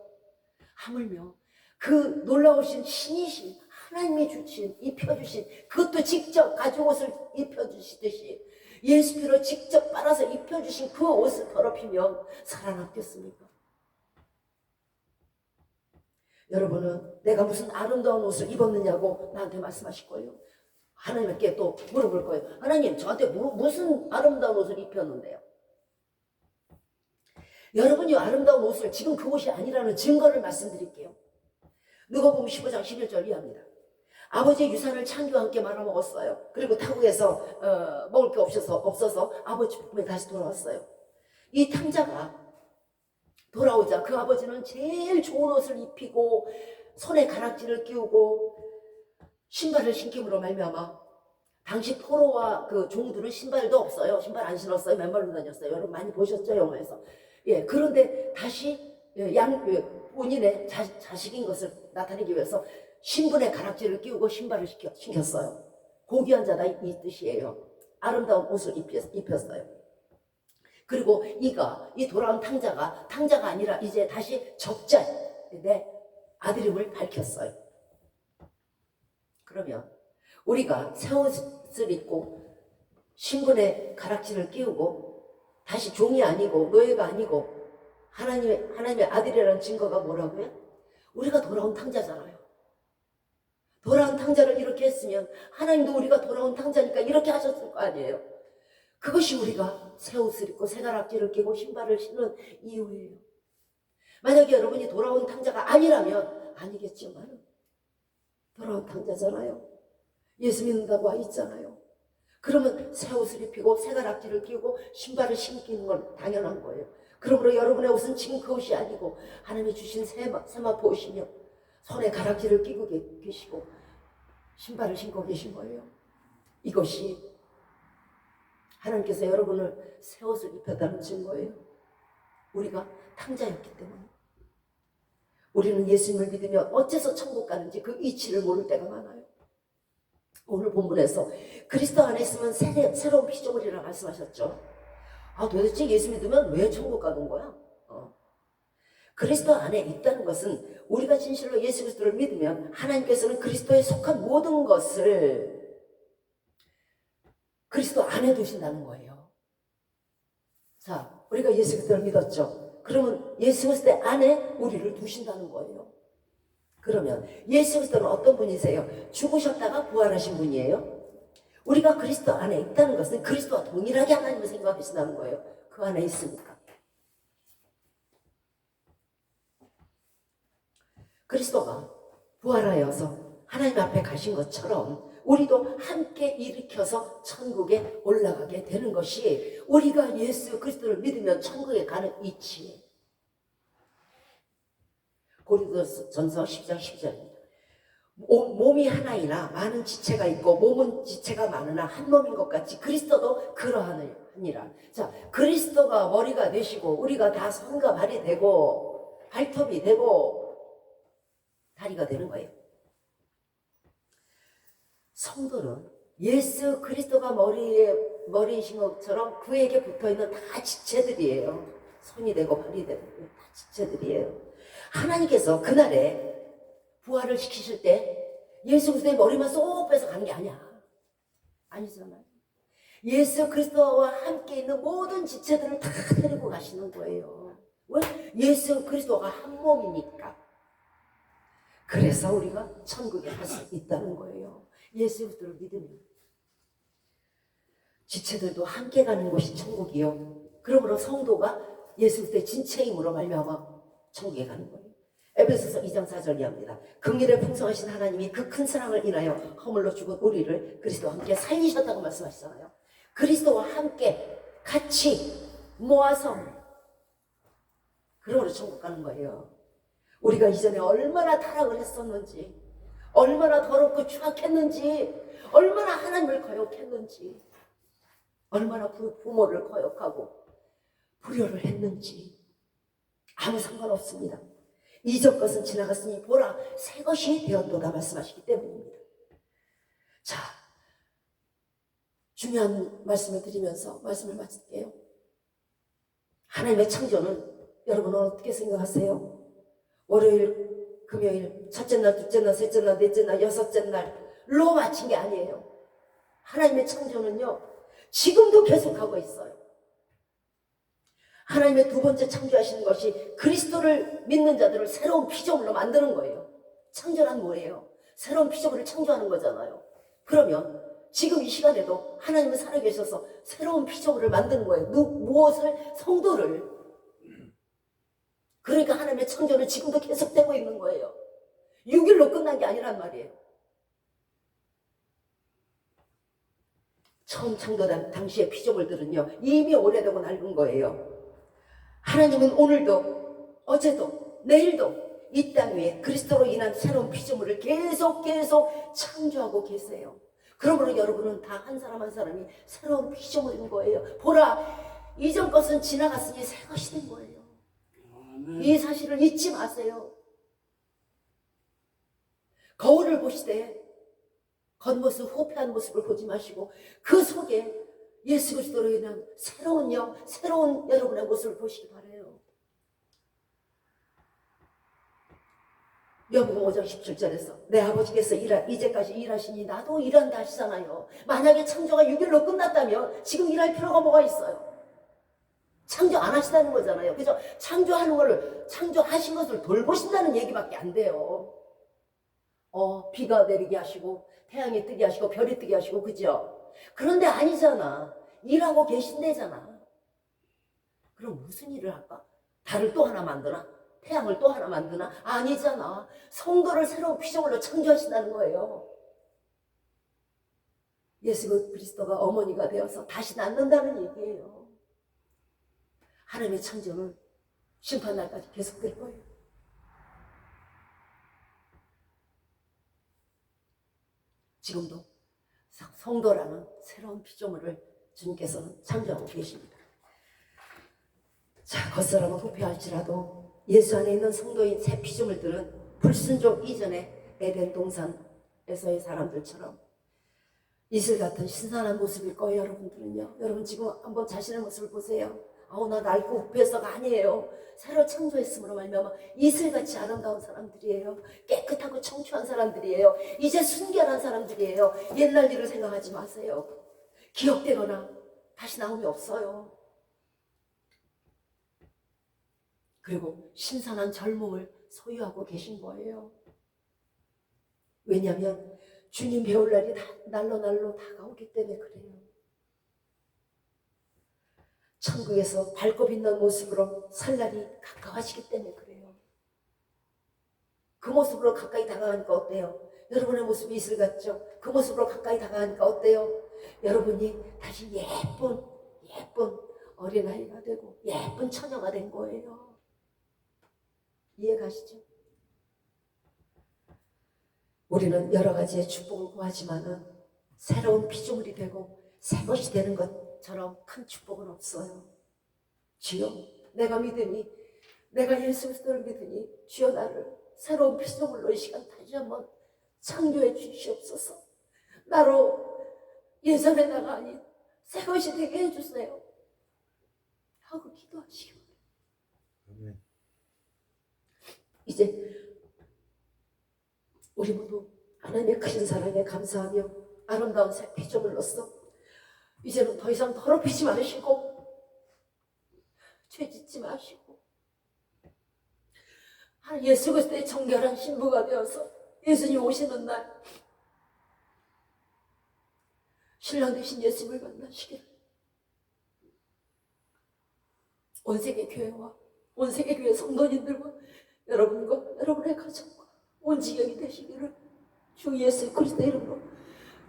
하물며 그 놀라우신 신이신 하나님이 주신 입혀주신 그것도 직접 가죽 옷을 입혀주시듯이 예수 피로 직접 빨아서 입혀주신 그 옷을 더럽히면 살아남겠습니까? 여러분은 내가 무슨 아름다운 옷을 입었느냐고 나한테 말씀하실 거예요. 하나님께 또 물어볼 거예요. 하나님, 저한테 무슨 아름다운 옷을 입혔는데요? 여러분이 아름다운 옷을 지금 그 옷이 아니라는 증거를 말씀드릴게요. 누가복음 15장 11절 이하입니다. 아버지의 유산을 창기와 함께 말아먹었어요. 그리고 타국에서 먹을 게 없어서 아버지 품에 다시 돌아왔어요. 이 탕자가 돌아오자 그 아버지는 제일 좋은 옷을 입히고 손에 가락지를 끼우고 신발을 신김으로 말미암아, 당시 포로와 그 종들은 신발도 없어요. 신발 안 신었어요. 맨발로 다녔어요. 여러분 많이 보셨죠, 영화에서. 예, 그런데 다시 본인의 자식인 것을 나타내기 위해서 신분의 가락지를 끼우고 신발을 신겼어요. 고귀한 자다 이 뜻이에요. 아름다운 옷을 입혔어요. 그리고 이 돌아온 탕자가 아니라 이제 다시 적자의 아들임을 밝혔어요. 그러면 우리가 새 옷을 입고 신분의 가락지를 끼우고 다시 종이 아니고 노예가 아니고 하나님의 아들이라는 증거가 뭐라고요? 우리가 돌아온 탕자잖아요. 돌아온 탕자를 이렇게 했으면 하나님도 우리가 돌아온 탕자니까 이렇게 하셨을 거 아니에요. 그것이 우리가 새 옷을 입고 새 가락지를 끼고 신발을 신는 이유예요. 만약에 여러분이 돌아온 탕자가 아니라면 아니겠지만 돌아온 탕자잖아요. 예수 믿는다고 와 있잖아요. 그러면 새 옷을 입히고 새 가락지를 끼고 신발을 신기는 건 당연한 거예요. 그러므로 여러분의 옷은 지금 그 옷이 아니고 하나님이 주신 세마포 옷이며 손에 가락지를 끼고 계시고 신발을 신고 계신 거예요. 이것이 하나님께서 여러분을 새 옷을 입혔다는 증거예요. 우리가 탕자였기 때문에. 우리는 예수님을 믿으면 어째서 천국 가는지 그 이치를 모를 때가 많아요. 오늘 본문에서 그리스도 안에 있으면 새로운 피조물이라 말씀하셨죠. 도대체 예수 믿으면 왜 천국 가는 거야? 그리스도 안에 있다는 것은 우리가 진실로 예수 그리스도를 믿으면 하나님께서는 그리스도에 속한 모든 것을 그리스도 안에 두신다는 거예요. 자, 우리가 예수 그리스도를 믿었죠. 그러면 예수 그리스도 안에 우리를 두신다는 거예요. 그러면 예수 그리스도는 어떤 분이세요? 죽으셨다가 부활하신 분이에요. 우리가 그리스도 안에 있다는 것은 그리스도와 동일하게 하나님을 생각하신다는 거예요. 그 안에 있으니까. 그리스도가 부활하여서 하나님 앞에 가신 것처럼 우리도 함께 일으켜서 천국에 올라가게 되는 것이 우리가 예수 그리스도를 믿으면 천국에 가는 이치예요. 고린도전서 10장 10절입니다. 몸이 하나이나 많은 지체가 있고 몸은 지체가 많으나 한 몸인 것 같이 그리스도도 그러하니라. 자, 그리스도가 머리가 되시고 우리가 다 손과 발이 되고 발톱이 되고 다리가 되는 거예요. 성도는 예수 그리스도가 머리이신 것처럼 그에게 붙어있는 다 지체들이에요. 손이 되고 발이 되고 다 지체들이에요. 하나님께서 그날에 부활을 시키실 때 예수 그리스도의 머리만 쏙 빼서 가는 게 아니야. 아니잖아요. 예수 그리스도와 함께 있는 모든 지체들을 다 데리고 가시는 거예요. 왜? 예수 그리스도가 한 몸이니까. 그래서 우리가 천국에 갈 수 있다는 거예요. 예수 그리스도를 믿으면. 지체들도 함께 가는 곳이 천국이요. 그러므로 성도가 예수 그리스도의 진체임으로 말미암아 천국에 가는 거예요. 에베소서 2장 4절 이하입니다. 긍휼에 풍성하신 하나님이 그 큰 사랑을 인하여 허물로 죽은 우리를 그리스도와 함께 살리셨다고 말씀하시잖아요. 그리스도와 함께 같이 모아서 그러므로 천국 가는 거예요. 우리가 이전에 얼마나 타락을 했었는지, 얼마나 더럽고 추악했는지, 얼마나 하나님을 거역했는지, 얼마나 부모를 거역하고 불효를 했는지 아무 상관없습니다. 이전 것은 지나갔으니 보라 새 것이 되었도다 말씀하시기 때문입니다. 자, 중요한 말씀을 드리면서 말씀을 마칠게요. 하나님의 창조는 여러분은 어떻게 생각하세요? 월요일, 금요일, 첫째 날, 둘째 날, 셋째 날, 넷째 날, 여섯째 날로 마친 게 아니에요. 하나님의 창조는요, 지금도 계속하고 있어요. 하나님의 두 번째 창조하시는 것이 그리스도를 믿는 자들을 새로운 피조물로 만드는 거예요. 창조란 뭐예요? 새로운 피조물을 창조하는 거잖아요. 그러면 지금 이 시간에도 하나님은 살아계셔서 새로운 피조물을 만드는 거예요. 무엇을? 성도를. 그러니까 하나님의 창조는 지금도 계속되고 있는 거예요. 6일로 끝난 게 아니란 말이에요. 처음 창조된 당시의 피조물들은요, 이미 오래되고 낡은 거예요. 하나님은 오늘도 어제도 내일도 이 땅 위에 그리스도로 인한 새로운 피조물을 계속 창조하고 계세요. 그러므로 여러분은 다 한 사람 한 사람이 새로운 피조물인 거예요. 보라 이전 것은 지나갔으니 새 것이 된 거예요. 이 사실을 잊지 마세요. 거울을 보시되 겉모습 호패한 모습을 보지 마시고 그 속에 예수 그리스도로 인한 새로운 영, 새로운 여러분의 모습을 보시기 바라요. 요한복음 5장 17절에서 내 아버지께서 이제까지 일하시니 나도 일한다 하시잖아요. 만약에 창조가 6일로 끝났다면 지금 일할 필요가 뭐가 있어요? 창조 안 하시다는 거잖아요. 그죠? 창조하신 것을 돌보신다는 얘기밖에 안 돼요. 비가 내리게 하시고 태양이 뜨게 하시고 별이 뜨게 하시고, 그죠? 그런데 아니잖아. 일하고 계신대잖아. 그럼 무슨 일을 할까? 달을 또 하나 만드나? 태양을 또 하나 만드나? 아니잖아. 성도를 새로운 피조물로 창조하신다는 거예요. 예수 그리스도가 어머니가 되어서 다시 낳는다는 얘기예요. 하나님의 창조는 심판날까지 계속될 거예요. 지금도 성도라는 새로운 피조물을 주님께서는 창조하고 계십니다. 자, 겉사람은 부패할지라도 예수 안에 있는 성도인 새 피조물들은 불순종 이전의 에덴 동산에서의 사람들처럼 이슬 같은 신선한 모습일 거예요. 여러분들은요. 여러분 지금 한번 자신의 모습을 보세요. 나 낡고 부패해서가 아니에요. 새로 창조했음으로 말미암아 이슬같이 아름다운 사람들이에요. 깨끗하고 청초한 사람들이에요. 이제 순결한 사람들이에요. 옛날 일을 생각하지 마세요. 기억되거나 다시 나옴이 없어요. 그리고 신선한 젊음을 소유하고 계신 거예요. 왜냐하면 주님 배울 날이 날로 다가오기 때문에 그래요. 천국에서 밝고 빛난 모습으로 살 날이 가까워지기 때문에 그래요. 그 모습으로 가까이 다가가니까 어때요? 여러분의 모습이 이슬 같죠? 그 모습으로 가까이 다가가니까 어때요? 여러분이 다시 예쁜 어린아이가 되고 예쁜 처녀가 된 거예요. 이해가시죠? 우리는 여러 가지의 축복을 구하지만은 새로운 피조물이 되고 새 것이 되는 것처럼 큰 축복은 없어요. 주여, 내가 믿으니, 내가 예수 그리스도를 믿으니 주여 나를 새로운 피조물로 이 시간 다시 한번 창조해 주시옵소서. 나로 예전의 나가 아닌 새 것이 되게 해주세요 하고 기도하시기 바랍니다. 이제 우리 모두 하나님의 큰 사랑에 감사하며 아름다운 새 피조물로서 이제는 더 이상 더럽히지 마시고 죄짓지 마시고 예수 그리스도의 정결한 신부가 되어서 예수님 오시는 날 신랑 되신 예수님을 만나시기를 온 세계 교회와 온 세계 교회 성도님들과 여러분과 여러분의 가정과 온 지경이 되시기를 주 예수 그리스도 이름으로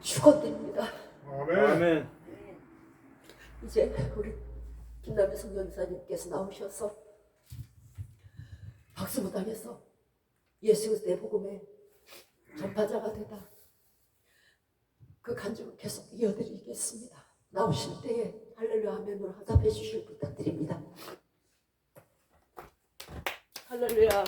축원드립니다. 아멘. 이제 우리 김남희 선교사님께서 나오셔서 박수무당에서 예수 그리스도의 복음의 전파자가 되다 그 간증을 계속 이어드리겠습니다. 나오실 때에 할렐루야 아멘으로 화답해 주실 부탁드립니다. 할렐루야.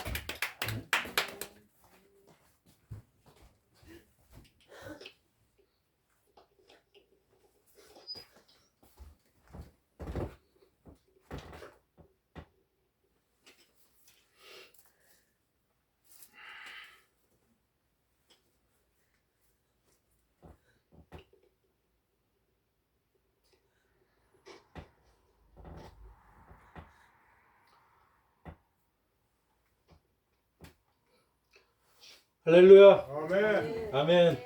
할렐루야. 아멘. 아멘.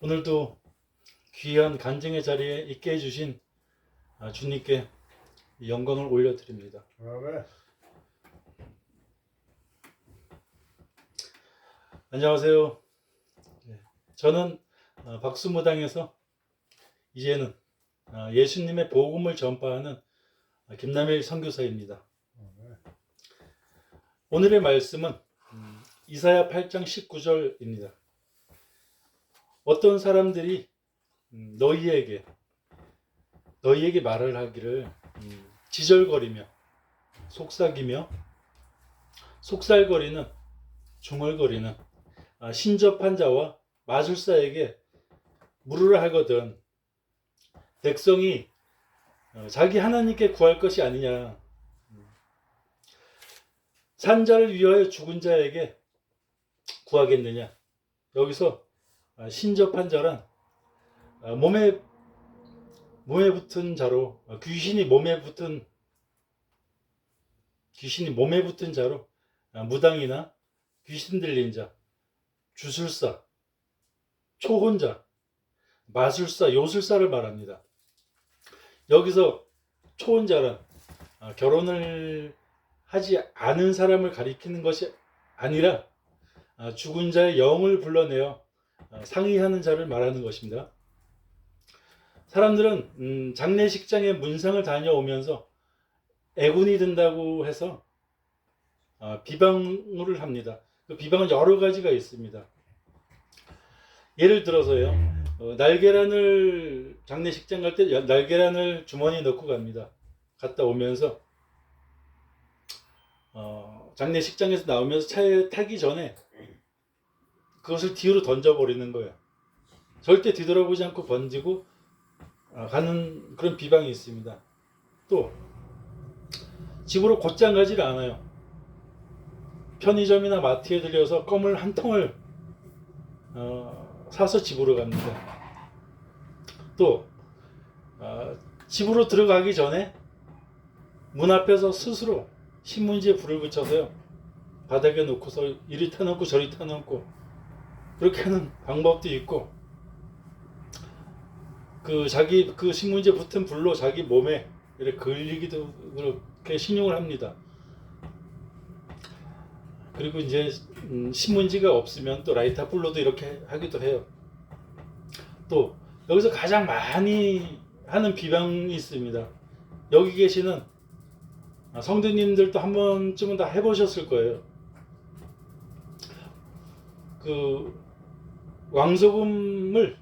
오늘도 귀한 간증의 자리에 있게 해주신 주님께 영광을 올려드립니다. 아멘. 안녕하세요. 저는 박수무당에서 이제는 예수님의 복음을 전파하는 김남일 선교사입니다. 오늘의 말씀은 이사야 8장 19절입니다. 어떤 사람들이 너희에게 말을 하기를 지절거리며 속삭이며 속살거리는 중얼거리는 신접한 자와 마술사에게 물으라 하거든 백성이 자기 하나님께 구할 것이 아니냐. 산자를 위하여 죽은 자에게 구하겠느냐. 여기서 신접한 자란 몸에 붙은 자로 귀신이 몸에 붙은 자로 무당이나 귀신 들린 자, 주술사, 초혼자, 마술사, 요술사를 말합니다. 여기서 초혼자란 결혼을 하지 않은 사람을 가리키는 것이 아니라 죽은 자의 영을 불러내어 상의하는 자를 말하는 것입니다. 사람들은 장례식장에 문상을 다녀오면서 애군이 든다고 해서 비방을 합니다. 그 비방은 여러 가지가 있습니다. 예를 들어서요, 날계란을 장례식장 갈 때 날계란을 주머니에 넣고 갑니다. 갔다 오면서 장례식장에서 나오면서 차에 타기 전에 그것을 뒤로 던져버리는 거예요. 절대 뒤돌아보지 않고 던지고 가는 그런 비방이 있습니다. 또 집으로 곧장 가지를 않아요. 편의점이나 마트에 들려서 껌을 한 통을 사서 집으로 갑니다. 또 집으로 들어가기 전에 문 앞에서 스스로 신문지에 불을 붙여서요, 바닥에 놓고서 이리 타놓고 저리 타놓고 그렇게 하는 방법도 있고, 그 신문지에 붙은 불로 자기 몸에 이렇게 걸리기도 그렇게 신용을 합니다. 그리고 이제 신문지가 없으면 또 라이터 불로도 이렇게 하기도 해요. 또 여기서 가장 많이 하는 비방이 있습니다. 여기 계시는 성도님들도 한 번쯤은 다 해보셨을 거예요. 그 왕소금을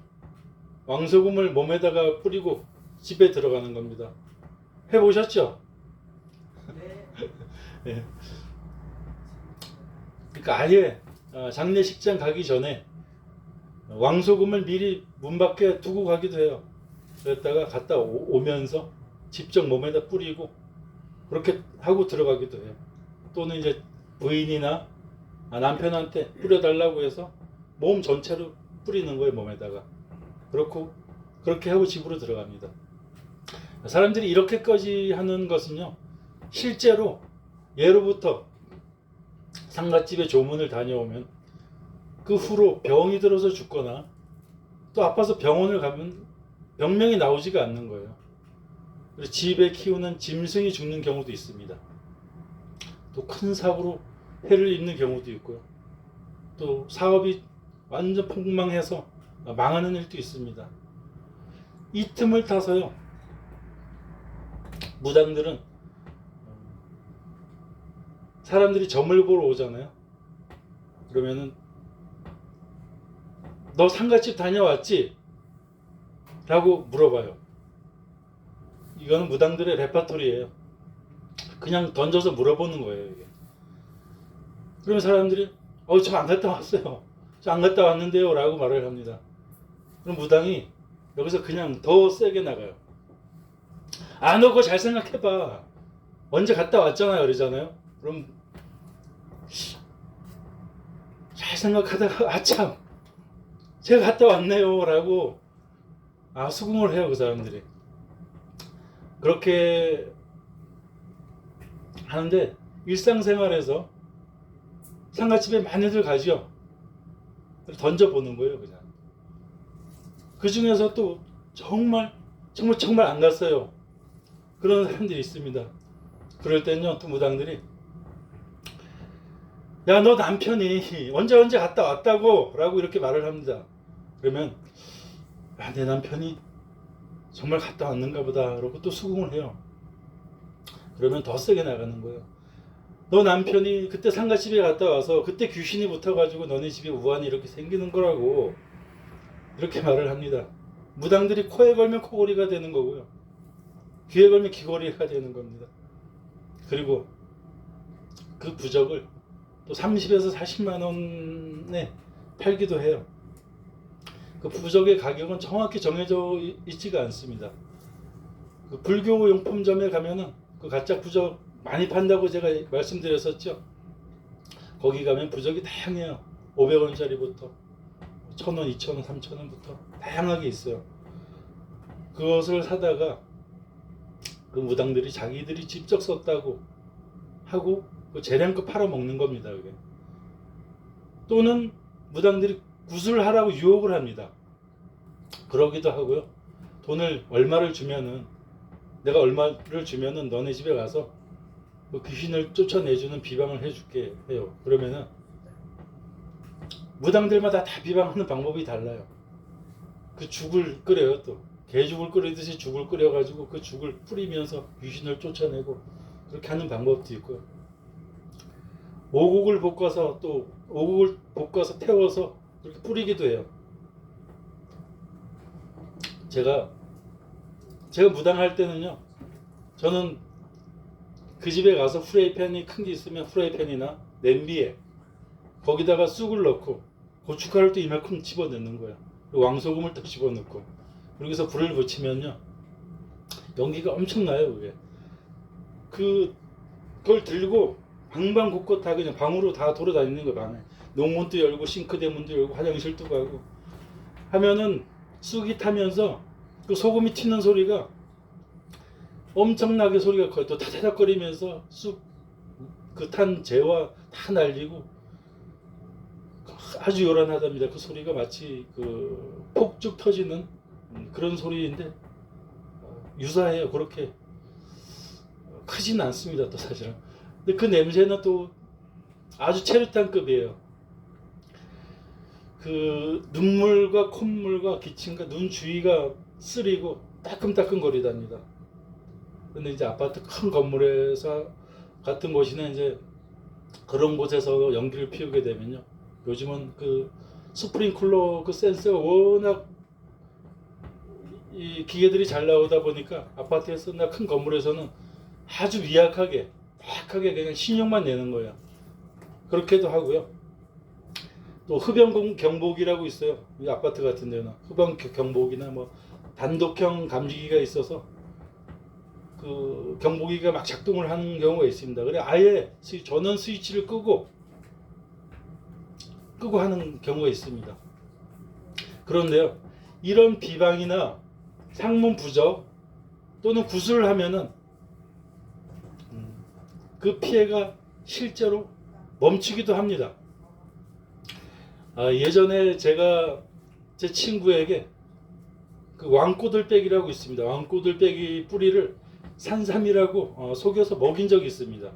몸에다가 뿌리고 집에 들어가는 겁니다. 해보셨죠? 네. 그러니까 아예 장례식장 가기 전에 왕소금을 미리 문 밖에 두고 가기도 해요. 그랬다가 갔다 오면서 직접 몸에다 뿌리고 그렇게 하고 들어가기도 해요. 또는 이제 부인이나 남편한테 뿌려달라고 해서 몸 전체로 뿌리는 거예요, 몸에다가. 그렇게 하고 집으로 들어갑니다. 사람들이 이렇게까지 하는 것은요, 실제로 예로부터 상갓집에 조문을 다녀오면 그 후로 병이 들어서 죽거나 또 아파서 병원을 가면 병명이 나오지가 않는 거예요. 그래서 집에 키우는 짐승이 죽는 경우도 있습니다. 또 큰 사고로 해를 입는 경우도 있고요. 또 사업이 완전 폭망해서 망하는 일도 있습니다. 이 틈을 타서요, 무당들은 사람들이 점을 보러 오잖아요. 그러면은 너 상갓집 다녀왔지? 라고 물어봐요. 이거는 무당들의 레파토리예요. 그냥 던져서 물어보는 거예요, 이게. 그러면 사람들이 저 안 갔다 왔어요. 저 안 갔다 왔는데요 라고 말을 합니다. 그럼 무당이 여기서 그냥 더 세게 나가요. 너 그거 잘 생각해봐. 언제 갔다 왔잖아요 그러잖아요. 그럼 잘 생각하다가 참 제가 갔다 왔네요 라고 수긍을 해요, 그 사람들이. 그렇게 하는데 일상생활에서 상갓집에 많이들 가죠. 던져보는 거예요, 그냥. 그 중에서 또 정말 안 갔어요. 그런 사람들이 있습니다. 그럴 때는요, 또 무당들이 야, 너 남편이 언제 갔다 왔다고 라고 이렇게 말을 합니다. 그러면 내 남편이 정말 갔다 왔는가 보다 그러고 또 수긍을 해요. 그러면 더 세게 나가는 거예요. 너 남편이 그때 상가집에 갔다 와서 그때 귀신이 붙어가지고 너네 집에 우환이 이렇게 생기는 거라고 이렇게 말을 합니다. 무당들이 코에 걸면 코골이가 되는 거고요, 귀에 걸면 귀걸이가 되는 겁니다. 그리고 그 부적을 또 30에서 40만 원에 팔기도 해요. 그 부적의 가격은 정확히 정해져 있지가 않습니다. 그 불교 용품점에 가면은 그 가짜 부적 많이 판다고 제가 말씀드렸었죠. 거기 가면 부적이 다양해요. 500원짜리부터 1,000원, 2,000원, 3,000원부터 다양하게 있어요. 그것을 사다가 그 무당들이 자기들이 직접 썼다고 하고 그 재량껏 팔아먹는 겁니다. 그게. 또는 무당들이 구슬하라고 유혹을 합니다. 그러기도 하고요. 돈을 얼마를 주면은 내가 얼마를 주면은 너네 집에 가서 그 귀신을 쫓아내주는 비방을 해줄게 해요. 그러면은 무당들마다 다 비방하는 방법이 달라요. 그 죽을 끓여요. 또 개죽을 끓이듯이 죽을 끓여가지고 그 죽을 뿌리면서 귀신을 쫓아내고 그렇게 하는 방법도 있고요. 오곡을 볶아서 또 오곡을 볶아서 태워서 그렇게 뿌리기도 해요. 제가 무당할 때는요, 저는 그 집에 가서 프라이팬이 큰 게 있으면 프라이팬이나 냄비에 거기다가 쑥을 넣고 고춧가루를 또 이만큼 집어넣는 거예요. 그리고 왕소금을 또 집어넣고 그러고서 불을 붙이면요, 연기가 엄청나요. 그게 그걸 들고 방방곡곡 다 그냥 방으로 다 돌아다니는 거예요. 방에 농문도 열고 싱크대 문도 열고 화장실도 가고 하면은 쑥이 타면서 그 소금이 튀는 소리가 엄청나게 소리가 커요. 또 타다닥거리면서 쑥 그 탄 재와 다 날리고 아주 요란하답니다. 그 소리가 마치 그 폭죽 터지는 그런 소리인데 유사해요. 그렇게 크진 않습니다. 또 사실은. 근데 그 냄새는 또 아주 체류탄급이에요. 그 눈물과 콧물과 기침과 눈 주위가 쓰리고 따끔따끔거리답니다. 근데 이제 아파트 큰 건물에서 같은 곳이나 이제 그런 곳에서 연기를 피우게 되면요, 요즘은 그 스프링클러 그 센서가 워낙 이 기계들이 잘 나오다 보니까 아파트에서나 큰 건물에서는 아주 미약하게 그냥 신용만 내는 거예요. 그렇게도 하고요. 또 흡연 경보기라고 있어요. 이 아파트 같은 데는 흡연 경보기나 뭐 단독형 감지기가 있어서 그 경보기가 막 작동을 하는 경우가 있습니다. 그래 아예 전원 스위치를 끄고 하는 경우가 있습니다. 그런데요, 이런 비방이나 상문 부적 또는 구슬을 하면은 그 피해가 실제로 멈추기도 합니다. 예전에 제가 제 친구에게 그 왕꼬들빼기라고 있습니다. 왕꼬들빼기 뿌리를 산삼이라고 속여서 먹인 적이 있습니다.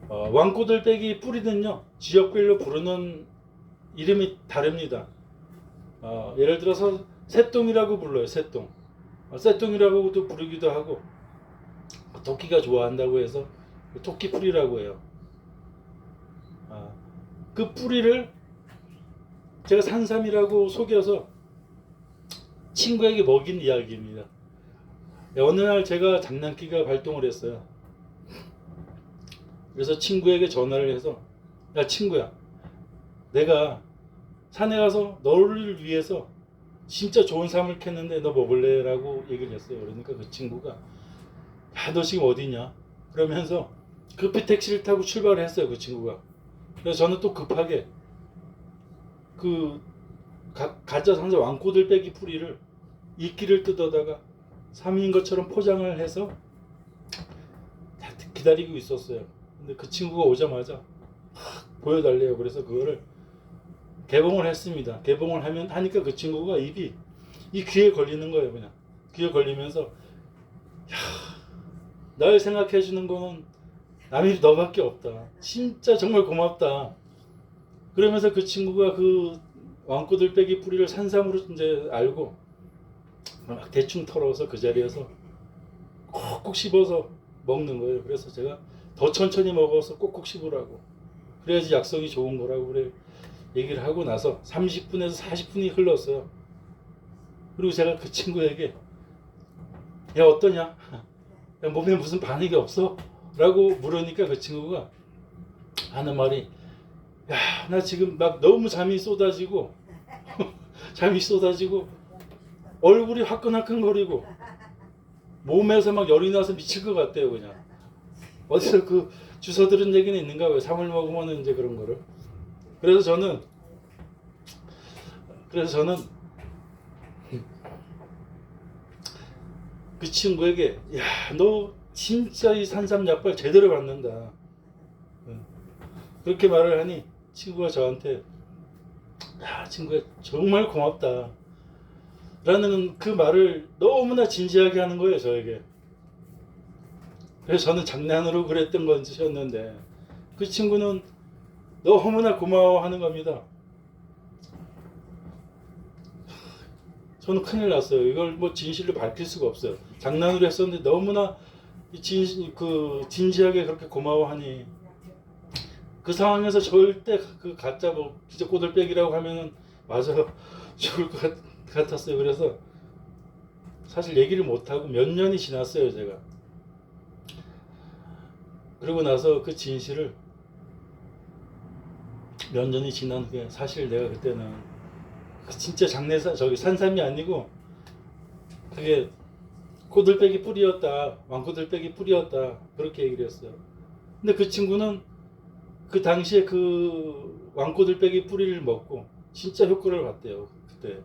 왕꼬들빼기 뿌리는요, 지역별로 부르는 이름이 다릅니다. 예를 들어서 새똥이라고 불러요. 새똥. 새똥이라고도 부르기도 하고, 토끼가 좋아한다고 해서 토끼 뿌리라고 해요. 그 뿌리를 제가 산삼이라고 속여서 친구에게 먹인 이야기입니다. 어느 날 제가 장난기가 발동을 했어요. 그래서 친구에게 전화를 해서, 야 친구야, 내가 산에 가서 너를 위해서 진짜 좋은 삶을 캤는데 너 먹을래? 라고 얘기를 했어요. 그러니까 그 친구가, 야 너 지금 어디냐? 그러면서 급히 택시를 타고 출발을 했어요. 그 친구가. 그래서 저는 또 급하게 그 가짜 상자 왕꼬들빼기 뿌리를 이끼를 뜯어다가 삼인 것처럼 포장을 해서 다 기다리고 있었어요. 근데 그 친구가 오자마자 보여달래요. 그래서 그거를 개봉을 했습니다. 개봉을 하니까 그 친구가 입이 이 귀에 걸리는 거예요. 그냥 귀에 걸리면서, 야, 날 생각해 주는 거는 남이 너밖에 없다. 진짜 정말 고맙다. 그러면서 그 친구가 그 왕꼬들빼기 뿌리를 산삼으로 이제 알고 막 대충 털어서 그 자리에서 꼭꼭 씹어서 먹는 거예요. 그래서 제가 더 천천히 먹어서 꼭꼭 씹으라고, 그래야지 약성이 좋은 거라고 그래 얘기를 하고 나서 30분에서 40분이 흘렀어요. 그리고 제가 그 친구에게, 야 어떠냐? 야, 몸에 무슨 반응이 없어? 라고 물으니까 그 친구가 하는 말이, 야, 나 지금 막 너무 잠이 쏟아지고 잠이 쏟아지고 얼굴이 화끈화끈거리고 몸에서 막 열이 나서 미칠 것 같대요. 그냥 어디서 그 주워 들은 얘기는 있는가 봐요. 삼을 먹으면 이제 그런 거를. 그래서 저는 그 친구에게, 야, 너 진짜 이 산삼약발 제대로 받는다, 그렇게 말을 하니 친구가 저한테, 야, 친구야 정말 고맙다 라는 그 말을 너무나 진지하게 하는 거예요, 저에게. 그래서 저는 장난으로 그랬던 건지였는데 그 친구는 너무나 고마워하는 겁니다. 저는 큰일 났어요. 이걸 뭐 진실로 밝힐 수가 없어요. 장난으로 했었는데 너무나 진지하게 그렇게 고마워하니, 그 상황에서 절대 그 가짜 뭐 진짜 꼬들빼기라고 하면은 맞아 죽을 것 같았어요. 그래서 사실 얘기를 못하고 몇 년이 지났어요, 제가. 그러고 나서 그 진실을 몇 년이 지난 후에, 사실 내가 그때는 진짜 저기 산삼이 아니고 그게 꼬들빼기 뿌리였다, 왕꼬들빼기 뿌리였다, 그렇게 얘기를 했어요. 근데 그 친구는 그 당시에 그 왕꼬들빼기 뿌리를 먹고 진짜 효과를 봤대요, 그때.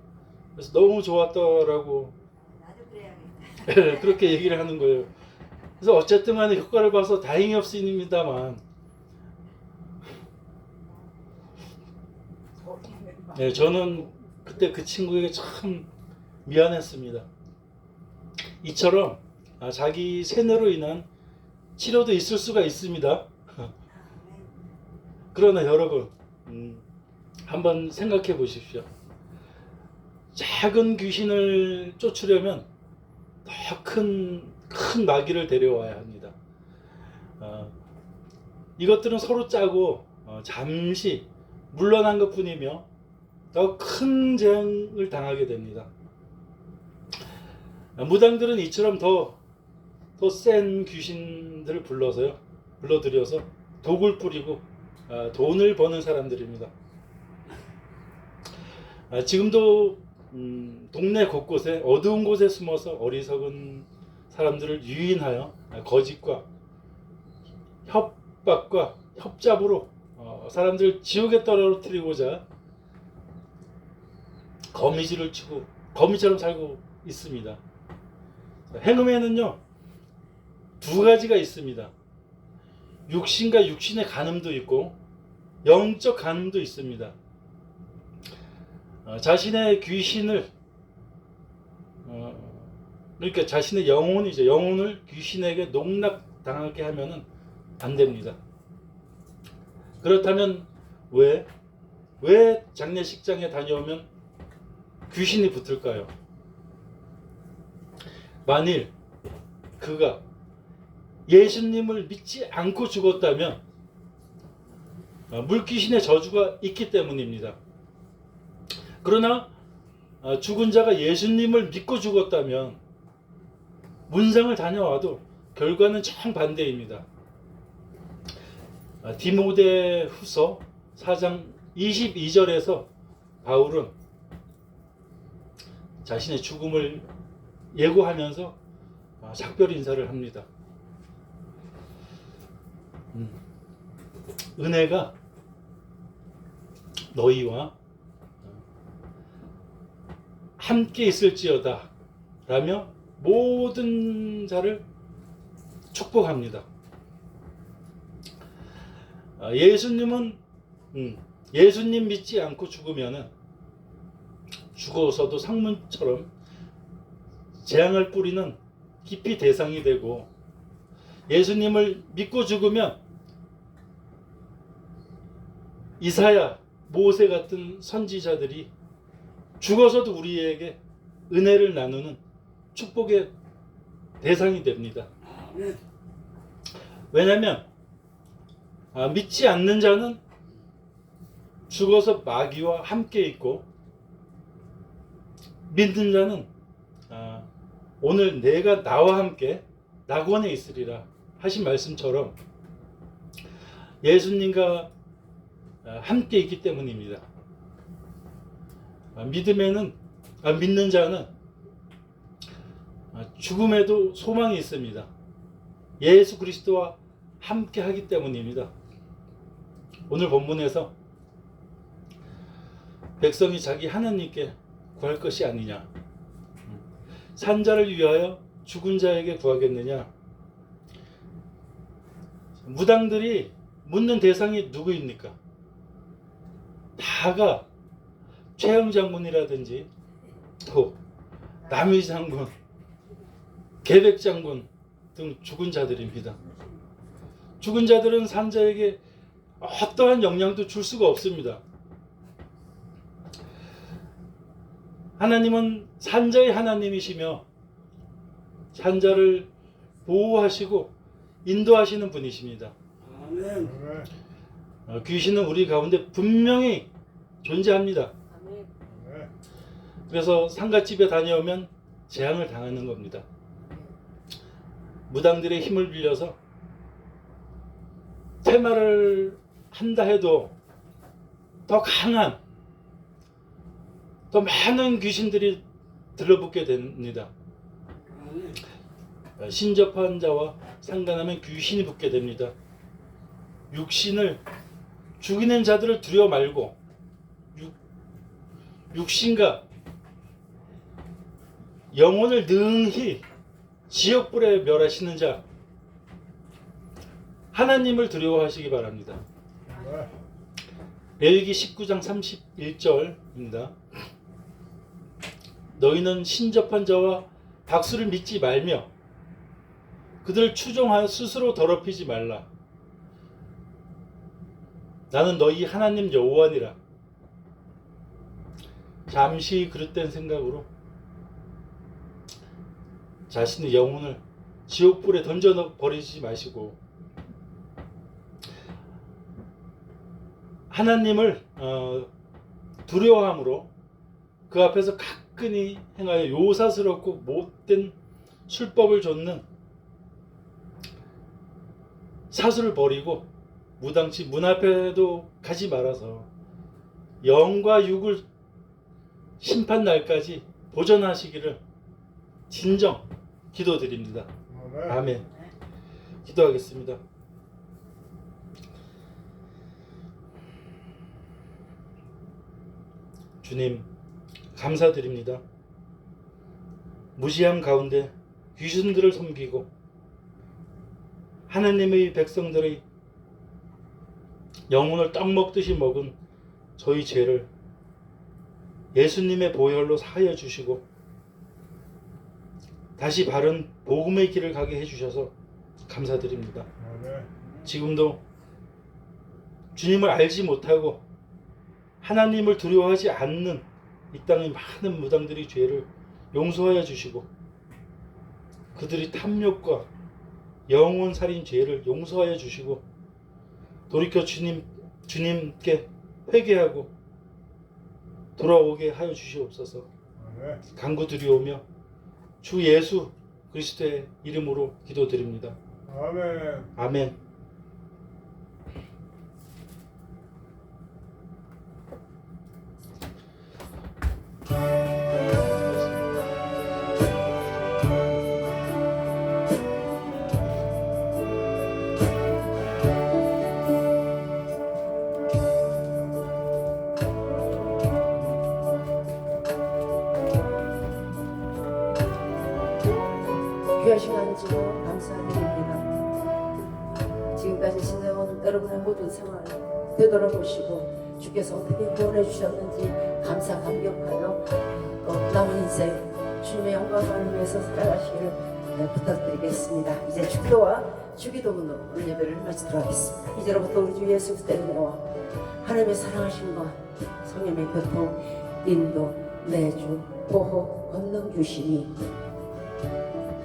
그래서 너무 좋았더라고. 나도 그래야겠다. 그렇게 얘기를 하는 거예요. 그래서 어쨌든 간에 효과를 봐서 다행이 없습니다만, 네, 저는 그때 그 친구에게 참 미안했습니다. 이처럼 자기 세뇌로 인한 치료도 있을 수가 있습니다. 그러나 여러분, 한번 생각해 보십시오. 작은 귀신을 쫓으려면 더 큰 마귀를 데려와야 합니다. 이것들은 서로 짜고 잠시 물러난 것 뿐이며 더 큰 재앙을 당하게 됩니다. 무당들은 이처럼 더 센 귀신들을 불러들여서 독을 뿌리고 돈을 버는 사람들입니다. 지금도 동네 곳곳에 어두운 곳에 숨어서 어리석은 사람들을 유인하여 거짓과 협박과 협잡으로 사람들을 지옥에 떨어뜨리고자 거미줄을 치고 거미처럼 살고 있습니다. 행음에는요, 두 가지가 있습니다. 육신과 육신의 간음도 있고 영적 간음도 있습니다. 자신의 귀신을 그러니까 자신의 영혼을 귀신에게 농락당하게 하면은 안 됩니다. 그렇다면 왜 장례식장에 다녀오면 귀신이 붙을까요? 만일 그가 예수님을 믿지 않고 죽었다면 물귀신의 저주가 있기 때문입니다. 그러나 죽은 자가 예수님을 믿고 죽었다면 문상을 다녀와도 결과는 정반대입니다. 디모데후서 4장 22절에서 바울은 자신의 죽음을 예고하면서 작별 인사를 합니다. 은혜가 너희와 함께 있을지어다 라며 모든 자를 축복합니다. 예수님 믿지 않고 죽어서도 상문처럼 재앙을 뿌리는 기피 대상이 되고, 예수님을 믿고 죽으면 이사야, 모세 같은 선지자들이 죽어서도 우리에게 은혜를 나누는 축복의 대상이 됩니다. 왜냐하면 믿지 않는 자는 죽어서 마귀와 함께 있고, 믿는 자는 오늘 내가 나와 함께 낙원에 있으리라 하신 말씀처럼 예수님과 함께 있기 때문입니다. 믿는 자는 죽음에도 소망이 있습니다. 예수 그리스도와 함께 하기 때문입니다. 오늘 본문에서 백성이 자기 하나님께 구할 것이 아니냐, 산 자를 위하여 죽은 자에게 구하겠느냐. 무당들이 묻는 대상이 누구입니까? 다가 최영 장군이라든지 또 남희 장군, 계백 장군 등 죽은 자들입니다. 죽은 자들은 산자에게 어떠한 영향도 줄 수가 없습니다. 하나님은 산자의 하나님이시며 산자를 보호하시고 인도하시는 분이십니다. 아멘. 귀신은 우리 가운데 분명히 존재합니다. 아멘. 그래서 상갓집에 다녀오면 재앙을 당하는 겁니다. 무당들의 힘을 빌려서 퇴마를 한다 해도 더 강한, 더 많은 귀신들이 들러붙게 됩니다. 신접한 자와 상관하면 귀신이 붙게 됩니다. 육신을 죽이는 자들을 두려워 말고 육신과 영혼을 능히 지옥불에 멸하시는 자 하나님을 두려워하시기 바랍니다. 레위기 19장 31절입니다. 너희는 신접한 자와 박수를 믿지 말며 그들을 추종하여 스스로 더럽히지 말라. 나는 너희 하나님 여호와니라. 잠시 그릇된 생각으로 자신의 영혼을 지옥불에 던져버리지 마시고 하나님을 두려워함으로 그 앞에서 가끈히 행하여 요사스럽고 못된 술법을 좇는 사수를 버리고 무당치 문 앞에도 가지 말아서 영과 육을 심판 날까지 보존하시기를 진정 기도드립니다. 아멘. 기도하겠습니다. 주님, 감사드립니다. 무시함 가운데 귀신들을 섬기고 하나님의 백성들의 영혼을 떡 먹듯이 먹은 저희 죄를 예수님의 보혈로 사하여 주시고 다시 바른 복음의 길을 가게 해주셔서 감사드립니다. 지금도 주님을 알지 못하고 하나님을 두려워하지 않는 이 땅의 많은 무당들의 죄를 용서하여 주시고 그들의 탐욕과 영혼 살인 죄를 용서하여 주시고 돌이켜 주님께 회개하고 돌아오게 하여 주시옵소서. 간구드리오며 주 예수 그리스도의 이름으로 기도드립니다. 아멘. 아멘. 귀한 시간 주고 감사드립니다. 지금까지 지내온 여러분의 모든 생활 되돌아보시고 주께서 어떻게 구원해 주셨는지 감사 감격하여 또 남은 인생 주님의 영광을 위해서 살아가시기를 부탁드리겠습니다. 이제 축도와 주기도문으로 오늘 예배를 마치도록 하겠습니다. 이제로부터 우리 주 예수 그리스도의 은혜와 하나님의 사랑하심과 성령의 교통, 인도, 내주, 보호, 권능 주시니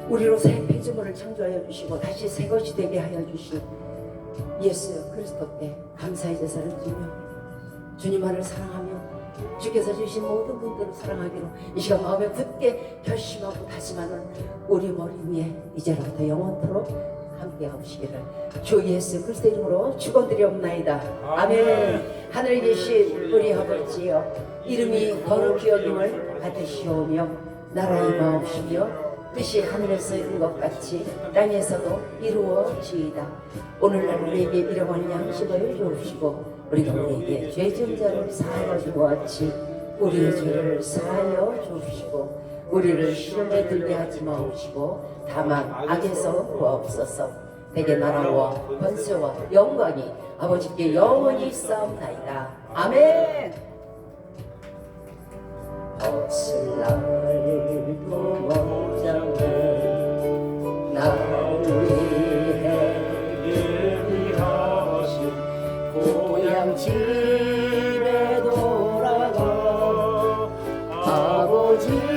우리로 새 피조물을 창조하여 주시고 다시 새 것이 되게 하여 주신 예수 그리스도께 감사의 제사를 드리며 주님만을 사랑하며 주께서 주신 모든 분들을 사랑하기로 이 시간 마음에 굳게 결심하고 다짐하는 우리 머리 위에 이제로부터 영원토록 함께 하시기를 주 예수 그리스도 이름으로 축원드리옵나이다. 아멘. 하늘에 계신 우리 아버지여, 이름이 거룩히 여김을 받으시오며 나라의 마옵시며 뜻이 하늘에서 이룬 것 같이 땅에서도 이루어지이다. 오늘날 우리에게 일용할 양식을 주옵시고 우리가 우리에게 죄 지은 자를 사하여 준 것 같이 우리의 죄를 사하여 주옵시고 우리를 시험에 들게 하지 마옵시고 다만 악에서 구하옵소서. 내게 나라와 권세와 영광이 아버지께 영원히 있사옵나이다. 아멘. 없을날 구원자는 나를 위해 예비하신 고향 집에 돌아가 아버지